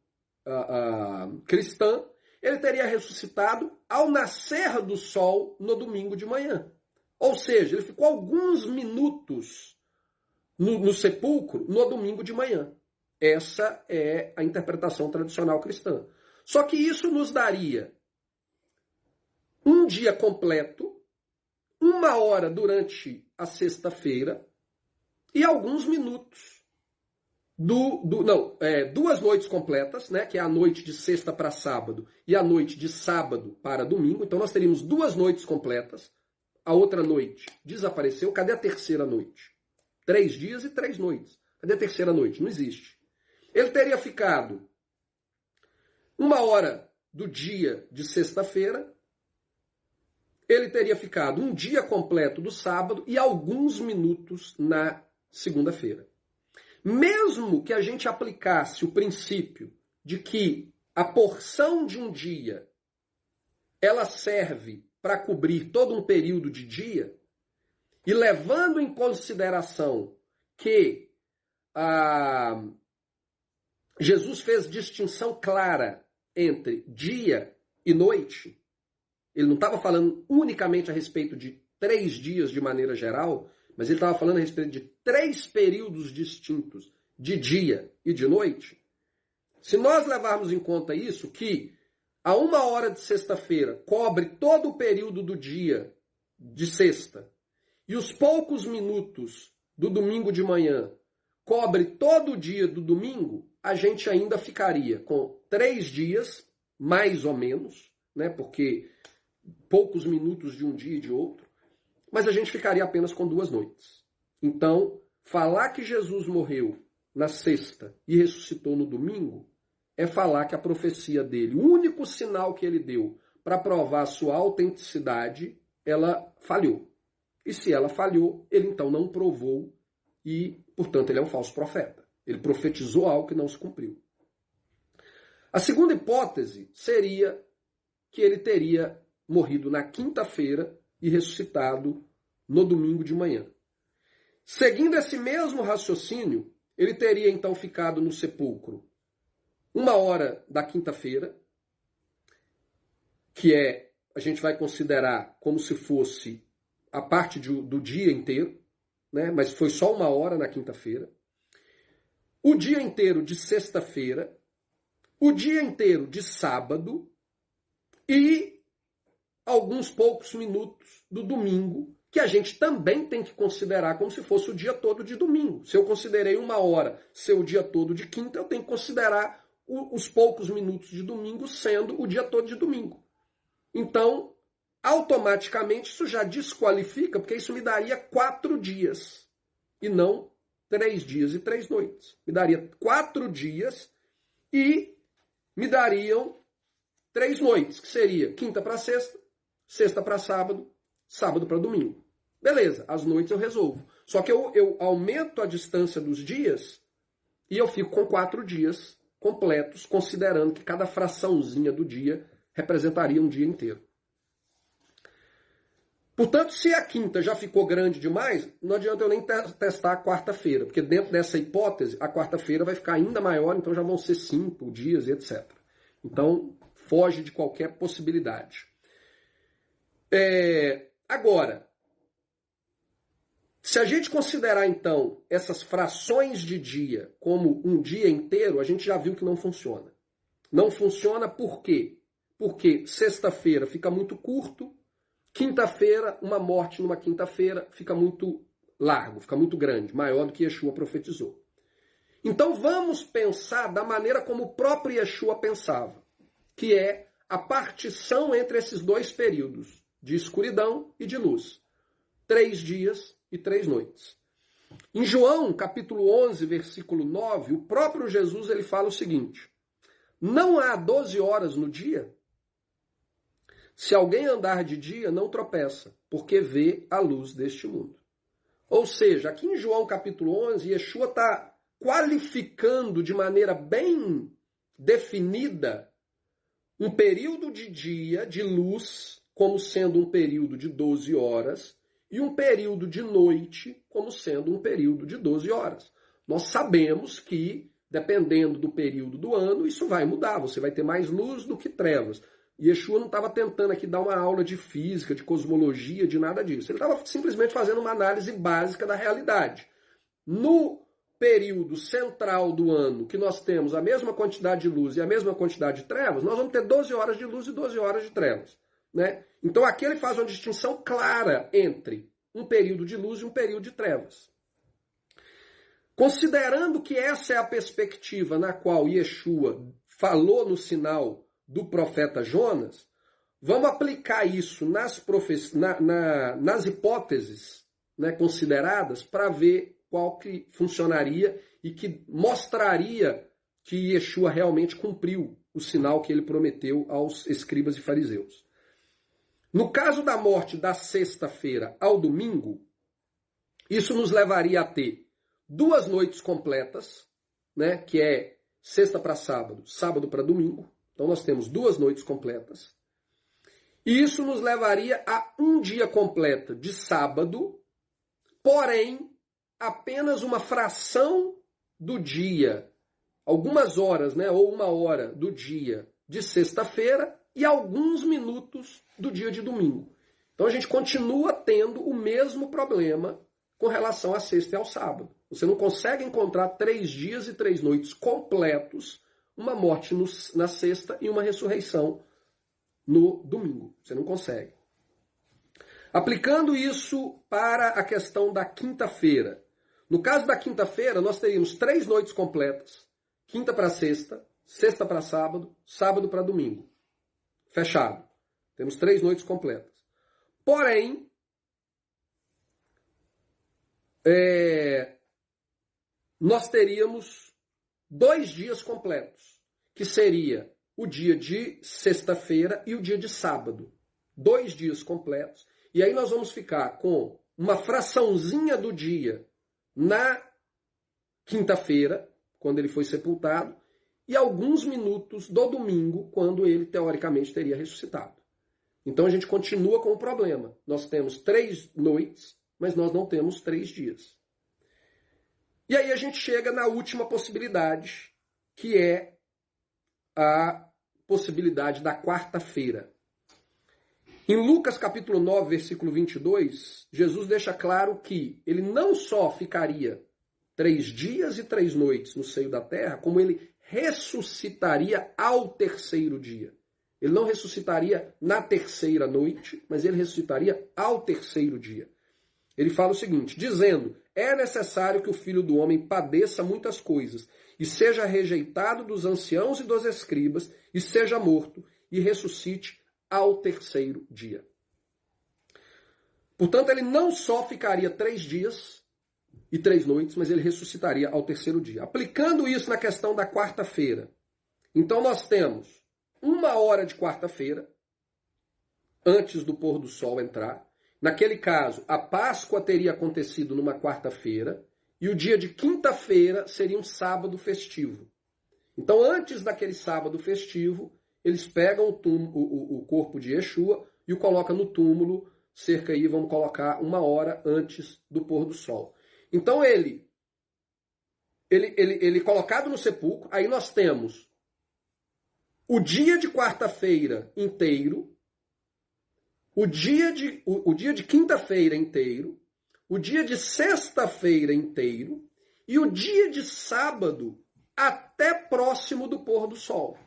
cristã, ele teria ressuscitado ao nascer do sol no domingo de manhã. Ou seja, ele ficou alguns minutos no sepulcro no domingo de manhã. Essa é a interpretação tradicional cristã. Só que isso nos daria um dia completo, 1 hora durante a sexta-feira e alguns minutos 2 noites completas, né, que é a noite de sexta para sábado e a noite de sábado para domingo. Então nós teríamos 2 noites completas. A outra noite desapareceu. Cadê a terceira noite? 3 dias e 3 noites. Cadê a terceira noite? Não existe. Ele teria ficado 1 hora do dia de sexta-feira. Ele teria ficado um dia completo do sábado e alguns minutos na segunda-feira. Mesmo que a gente aplicasse o princípio de que a porção de um dia ela serve para cobrir todo um período de dia, e levando em consideração que Jesus fez distinção clara entre dia e noite, ele não estava falando unicamente a respeito de 3 dias de maneira geral, mas ele estava falando a respeito de 3 períodos distintos de dia e de noite. Se nós levarmos em conta isso, que a 1 hora de sexta-feira cobre todo o período do dia de sexta, e os poucos minutos do domingo de manhã cobre todo o dia do domingo, a gente ainda ficaria com 3 dias, mais ou menos, né, porque poucos minutos de um dia e de outro, mas a gente ficaria apenas com 2 noites. Então, falar que Jesus morreu na sexta e ressuscitou no domingo é falar que a profecia dele, o único sinal que ele deu para provar a sua autenticidade, ela falhou. E se ela falhou, ele então não provou e, portanto, ele é um falso profeta. Ele profetizou algo que não se cumpriu. A segunda hipótese seria que ele teria morrido na quinta-feira e ressuscitado no domingo de manhã. Seguindo esse mesmo raciocínio, ele teria então ficado no sepulcro 1 hora da quinta-feira, que a gente vai considerar como se fosse a parte do dia inteiro, né? Mas foi só 1 hora na quinta-feira. O dia inteiro de sexta-feira, o dia inteiro de sábado e alguns poucos minutos do domingo, que a gente também tem que considerar como se fosse o dia todo de domingo. Se eu considerei 1 hora ser o dia todo de quinta, eu tenho que considerar os poucos minutos de domingo sendo o dia todo de domingo. Então, automaticamente isso já desqualifica, porque isso me daria 4 dias e não 3 dias e 3 noites. Me daria 4 dias e me dariam 3 noites, que seria quinta para sexta, sexta para sábado, sábado para domingo. Beleza, as noites eu resolvo. Só que eu aumento a distância dos dias e eu fico com 4 dias completos, considerando que cada fraçãozinha do dia representaria um dia inteiro. Portanto, se a quinta já ficou grande demais, não adianta eu nem testar a quarta-feira, porque dentro dessa hipótese, a quarta-feira vai ficar ainda maior, então já vão ser 5 dias, etc. Então, foge de qualquer possibilidade. Agora, se a gente considerar, então, essas frações de dia como um dia inteiro, a gente já viu que não funciona. Não funciona por quê? Porque sexta-feira fica muito curto, quinta-feira, uma morte numa quinta-feira, fica muito largo, fica muito grande, maior do que Yeshua profetizou. Então vamos pensar da maneira como o próprio Yeshua pensava, que é a partição entre esses dois períodos, de escuridão e de luz. 3 dias e 3 noites. Em João, capítulo 11, versículo 9, o próprio Jesus ele fala o seguinte: não há 12 horas no dia? Se alguém andar de dia, não tropeça, porque vê a luz deste mundo. Ou seja, aqui em João capítulo 11, Yeshua está qualificando de maneira bem definida um período de dia, de luz, como sendo um período de 12 horas, e um período de noite como sendo um período de 12 horas. Nós sabemos que, dependendo do período do ano, isso vai mudar. Você vai ter mais luz do que trevas. Yeshua não estava tentando aqui dar uma aula de física, de cosmologia, de nada disso. Ele estava simplesmente fazendo uma análise básica da realidade. No período central do ano, que nós temos a mesma quantidade de luz e a mesma quantidade de trevas, nós vamos ter 12 horas de luz e 12 horas de trevas. Né? Então aqui ele faz uma distinção clara entre um período de luz e um período de trevas. Considerando que essa é a perspectiva na qual Yeshua falou no sinal do profeta Jonas, vamos aplicar isso nas hipóteses, né, consideradas para ver qual que funcionaria e que mostraria que Yeshua realmente cumpriu o sinal que ele prometeu aos escribas e fariseus. No caso da morte da sexta-feira ao domingo, isso nos levaria a ter 2 noites completas, né, que é sexta para sábado, sábado para domingo. Então nós temos 2 noites completas. E isso nos levaria a um dia completo de sábado, porém apenas uma fração do dia, algumas horas, né, ou 1 hora do dia de sexta-feira e alguns minutos do dia de domingo. Então a gente continua tendo o mesmo problema com relação à sexta e ao sábado. Você não consegue encontrar 3 dias e 3 noites completos, uma morte na sexta e uma ressurreição no domingo. Você não consegue. Aplicando isso para a questão da quinta-feira. No caso da quinta-feira, nós teríamos 3 noites completas. Quinta para sexta, sexta para sábado, sábado para domingo. Fechado. Temos 3 noites completas. Porém, nós teríamos 2 dias completos, que seria o dia de sexta-feira e o dia de sábado. 2 dias completos. E aí nós vamos ficar com uma fraçãozinha do dia na quinta-feira, quando ele foi sepultado, e alguns minutos do domingo, quando ele teoricamente teria ressuscitado. Então a gente continua com o problema. Nós temos 3 noites, mas nós não temos 3 dias. E aí a gente chega na última possibilidade, que é a possibilidade da quarta-feira. Em Lucas capítulo 9, versículo 22, Jesus deixa claro que ele não só ficaria 3 dias e 3 noites no seio da terra, como ele ressuscitaria ao terceiro dia. Ele não ressuscitaria na terceira noite, mas ele ressuscitaria ao terceiro dia. Ele fala o seguinte, dizendo, é necessário que o Filho do Homem padeça muitas coisas, e seja rejeitado dos anciãos e dos escribas, e seja morto, e ressuscite ao terceiro dia. Portanto, ele não só ficaria 3 dias e 3 noites, mas ele ressuscitaria ao terceiro dia. Aplicando isso na questão da quarta-feira. Então nós temos 1 hora de quarta-feira, antes do pôr do sol entrar. Naquele caso, a Páscoa teria acontecido numa quarta-feira, e o dia de quinta-feira seria um sábado festivo. Então, antes daquele sábado festivo, eles pegam o corpo de Yeshua e o colocam no túmulo cerca aí, vamos colocar 1 hora antes do pôr do sol. Então ele colocado no sepulcro, aí nós temos o dia de quarta-feira inteiro, o dia de quinta-feira inteiro, o dia de sexta-feira inteiro e o dia de sábado até próximo do pôr do sol.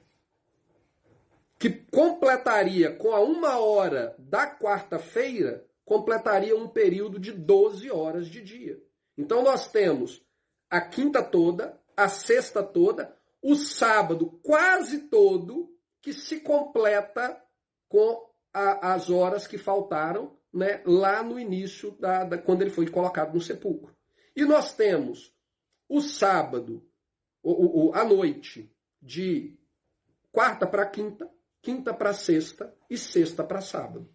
Que completaria com a 1 hora da quarta-feira, completaria um período de 12 horas de dia. Então nós temos a quinta toda, a sexta toda, o sábado quase todo, que se completa com as horas que faltaram, né, lá no início, quando ele foi colocado no sepulcro. E nós temos o sábado, a noite, de quarta para quinta, quinta para sexta e sexta para sábado.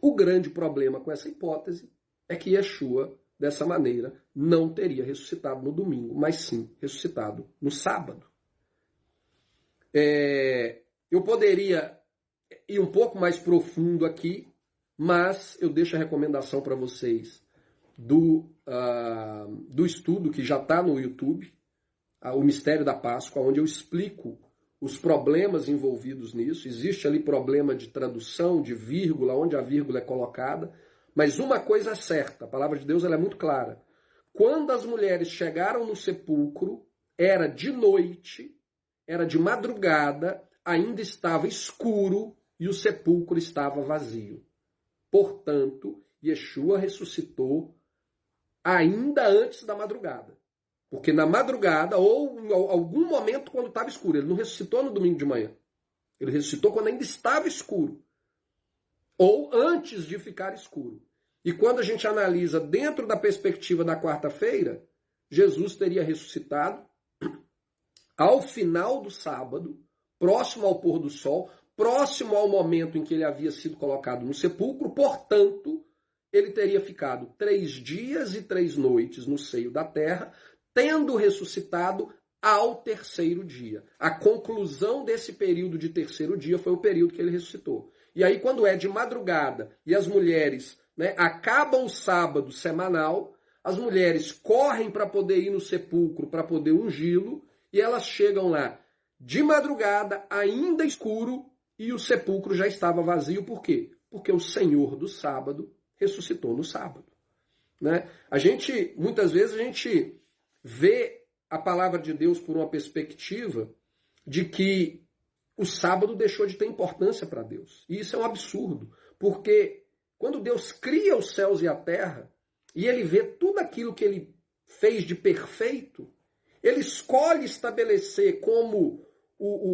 O grande problema com essa hipótese é que Yeshua, dessa maneira, não teria ressuscitado no domingo, mas sim ressuscitado no sábado. Eu poderia ir um pouco mais profundo aqui, mas eu deixo a recomendação para vocês do estudo que já está no YouTube, o Mistério da Páscoa, onde eu explico os problemas envolvidos nisso. Existe ali problema de tradução, de vírgula, onde a vírgula é colocada. Mas uma coisa é certa, a palavra de Deus ela é muito clara. Quando as mulheres chegaram no sepulcro, era de noite, era de madrugada, ainda estava escuro e o sepulcro estava vazio. Portanto, Yeshua ressuscitou ainda antes da madrugada. Porque na madrugada, ou em algum momento quando estava escuro, ele não ressuscitou no domingo de manhã. Ele ressuscitou quando ainda estava escuro. Ou antes de ficar escuro. E quando a gente analisa dentro da perspectiva da quarta-feira, Jesus teria ressuscitado ao final do sábado, próximo ao pôr do sol, próximo ao momento em que ele havia sido colocado no sepulcro, portanto, ele teria ficado 3 dias e 3 noites no seio da terra, tendo ressuscitado ao terceiro dia. A conclusão desse período de terceiro dia foi o período que ele ressuscitou. E aí, quando é de madrugada e as mulheres, né, acabam o sábado semanal, as mulheres correm para poder ir no sepulcro, para poder ungí-lo, e elas chegam lá de madrugada, ainda escuro, e o sepulcro já estava vazio. Por quê? Porque o Senhor do sábado ressuscitou no sábado. Né? Muitas vezes a gente vê a palavra de Deus por uma perspectiva de que o sábado deixou de ter importância para Deus. E isso é um absurdo, porque quando Deus cria os céus e a terra, e ele vê tudo aquilo que ele fez de perfeito, ele escolhe estabelecer como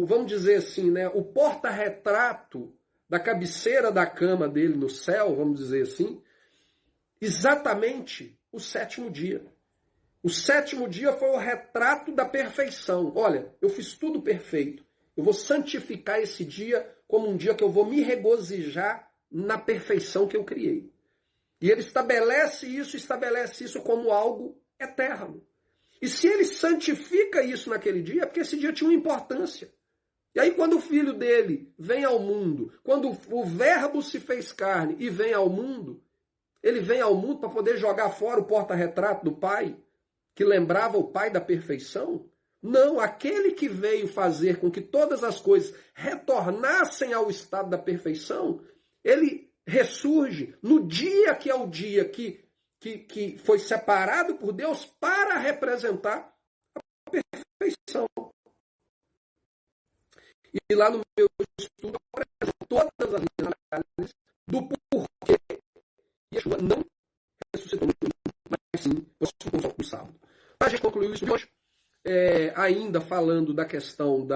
vamos dizer assim, né, o porta-retrato da cabeceira da cama dele no céu, vamos dizer assim, exatamente o sétimo dia. O sétimo dia foi o retrato da perfeição. Olha, eu fiz tudo perfeito. Eu vou santificar esse dia como um dia que eu vou me regozijar na perfeição que eu criei. E ele estabelece isso como algo eterno. E se ele santifica isso naquele dia, é porque esse dia tinha uma importância. E aí quando o filho dele vem ao mundo, quando o verbo se fez carne e vem ao mundo, ele vem ao mundo para poder jogar fora o porta-retrato do pai, que lembrava o pai da perfeição? Não, aquele que veio fazer com que todas as coisas retornassem ao estado da perfeição, ele ressurge no dia que é o dia que foi separado por Deus para representar a perfeição. E lá no meu estudo, eu apresento todas as análises do porquê Yeshua não ressuscitou no domingo, mas sim ressuscitou no sábado. A gente concluiu isso de hoje, ainda falando da questão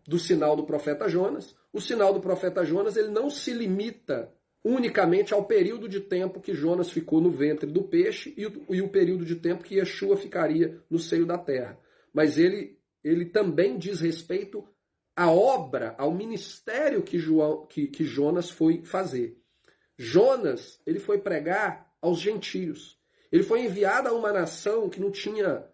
do sinal do profeta Jonas. O sinal do profeta Jonas ele não se limita unicamente ao período de tempo que Jonas ficou no ventre do peixe e o período de tempo que Yeshua ficaria no seio da terra. Mas ele também diz respeito à obra, ao ministério que Jonas foi fazer. Jonas, ele foi pregar aos gentios. Ele foi enviado a uma nação que não tinha,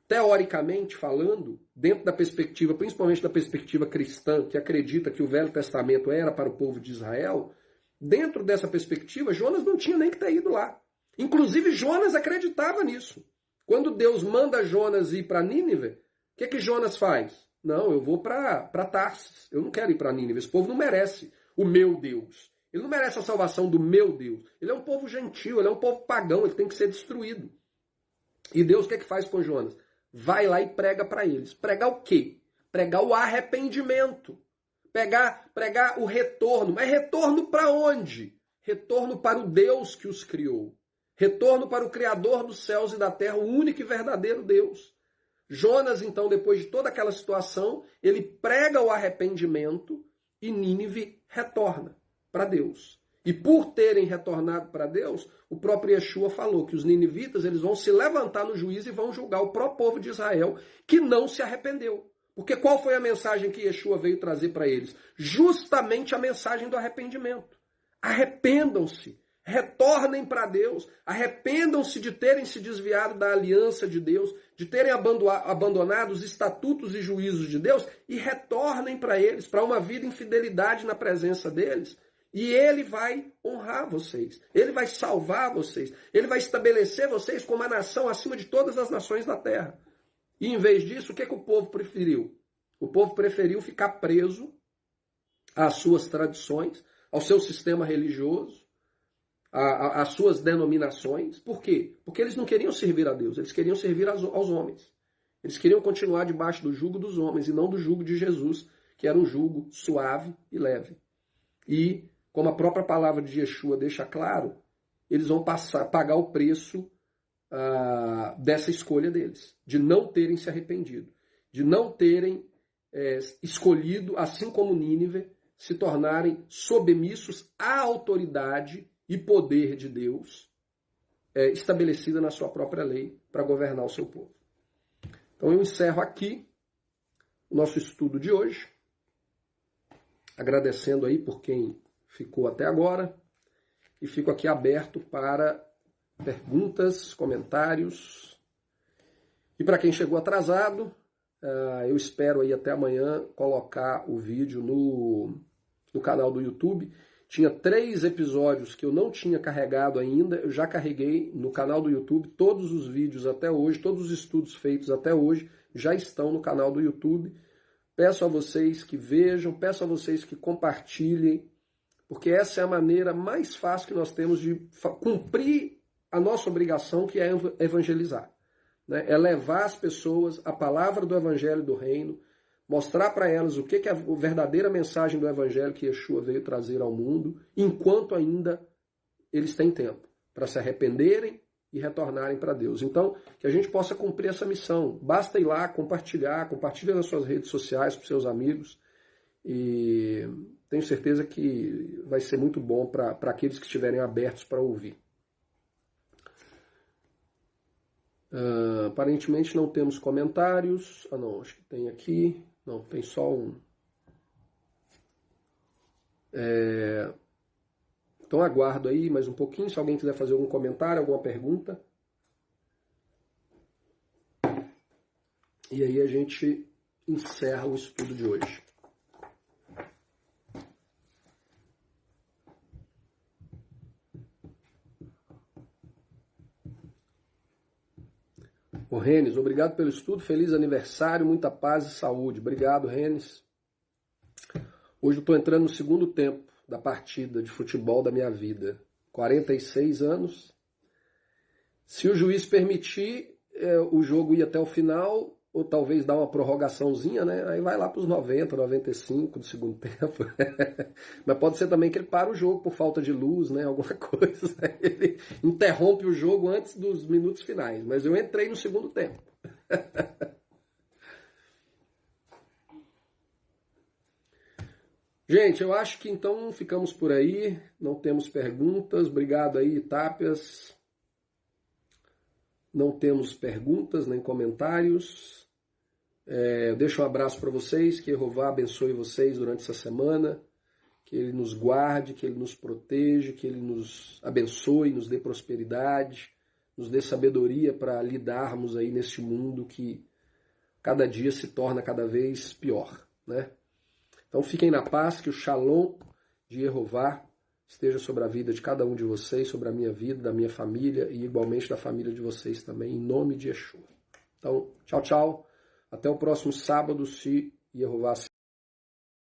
teoricamente falando, dentro da perspectiva, principalmente da perspectiva cristã, que acredita que o Velho Testamento era para o povo de Israel, Dentro dessa perspectiva, Jonas não tinha nem que ter ido lá. Inclusive, Jonas acreditava nisso. Quando Deus manda Jonas ir para Nínive, o que Jonas faz? Não, eu vou para Tarsis. Eu não quero ir para Nínive. Esse povo não merece o meu Deus. Ele não merece a salvação do meu Deus. Ele é um povo gentil, ele é um povo pagão, ele tem que ser destruído. E Deus o que faz com Jonas? Vai lá e prega para eles. Pregar o quê? Pregar o arrependimento. Pregar o retorno. Mas retorno para onde? Retorno para o Deus que os criou. Retorno para o Criador dos céus e da terra, o único e verdadeiro Deus. Jonas, então, depois de toda aquela situação, ele prega o arrependimento e Nínive retorna para Deus. E por terem retornado para Deus, o próprio Yeshua falou que os ninivitas eles vão se levantar no juízo e vão julgar o próprio povo de Israel que não se arrependeu. Porque qual foi a mensagem que Yeshua veio trazer para eles? Justamente a mensagem do arrependimento. Arrependam-se. Retornem para Deus, arrependam-se de terem se desviado da aliança de Deus, de terem abandonado os estatutos e juízos de Deus e retornem para eles, para uma vida em fidelidade na presença deles. E Ele vai honrar vocês, Ele vai salvar vocês, Ele vai estabelecer vocês como a nação acima de todas as nações da terra. E em vez disso, o que o povo preferiu? O povo preferiu ficar preso às suas tradições, ao seu sistema religioso, as suas denominações. Por quê? Porque eles não queriam servir a Deus, eles queriam servir aos homens. Eles queriam continuar debaixo do jugo dos homens e não do jugo de Jesus, que era um jugo suave e leve. E, como a própria palavra de Yeshua deixa claro, eles vão pagar o preço dessa escolha deles, de não terem se arrependido, de não terem escolhido, assim como Nínive, se tornarem submissos à autoridade e poder de Deus estabelecida na sua própria lei para governar o seu povo. Então eu encerro aqui o nosso estudo de hoje, agradecendo aí por quem ficou até agora e fico aqui aberto para perguntas, comentários. E para quem chegou atrasado, eu espero aí até amanhã colocar o vídeo no canal do YouTube. Tinha 3 episódios que eu não tinha carregado ainda, eu já carreguei no canal do YouTube, todos os vídeos até hoje, todos os estudos feitos até hoje já estão no canal do YouTube. Peço a vocês que vejam, peço a vocês que compartilhem, porque essa é a maneira mais fácil que nós temos de cumprir a nossa obrigação, que é evangelizar. Né? É levar as pessoas a palavra do evangelho do reino, mostrar para elas o que é a verdadeira mensagem do evangelho que Yeshua veio trazer ao mundo, enquanto ainda eles têm tempo para se arrependerem e retornarem para Deus. Então, que a gente possa cumprir essa missão. Basta ir lá, compartilha nas suas redes sociais, para os seus amigos, e tenho certeza que vai ser muito bom para aqueles que estiverem abertos para ouvir. Aparentemente não temos comentários. Não, acho que tem aqui. Não, tem só um. Então aguardo aí mais um pouquinho, se alguém quiser fazer algum comentário, alguma pergunta. E aí a gente encerra o estudo de hoje. O Renes, obrigado pelo estudo, feliz aniversário, muita paz e saúde. Obrigado, Renes. Hoje eu estou entrando no segundo tempo da partida de futebol da minha vida. 46 anos. Se o juiz permitir, o jogo ir até o final, ou talvez dar uma prorrogaçãozinha, né? Aí vai lá para os 90, 95 do segundo tempo. Mas pode ser também que ele para o jogo por falta de luz, né? Alguma coisa. Ele interrompe o jogo antes dos minutos finais. Mas eu entrei no segundo tempo. Gente, eu acho que então ficamos por aí. Não temos perguntas. Obrigado aí, Tápias. Não temos perguntas nem comentários. Eu deixo um abraço para vocês, que Jeová abençoe vocês durante essa semana, que Ele nos guarde, que Ele nos proteja, que Ele nos abençoe, nos dê prosperidade, nos dê sabedoria para lidarmos aí neste mundo que cada dia se torna cada vez pior, né? Então fiquem na paz, que o Shalom de Jeová esteja sobre a vida de cada um de vocês, sobre a minha vida, da minha família e igualmente da família de vocês também, em nome de Yeshua. Então, tchau, tchau. Até o próximo sábado, se Yehová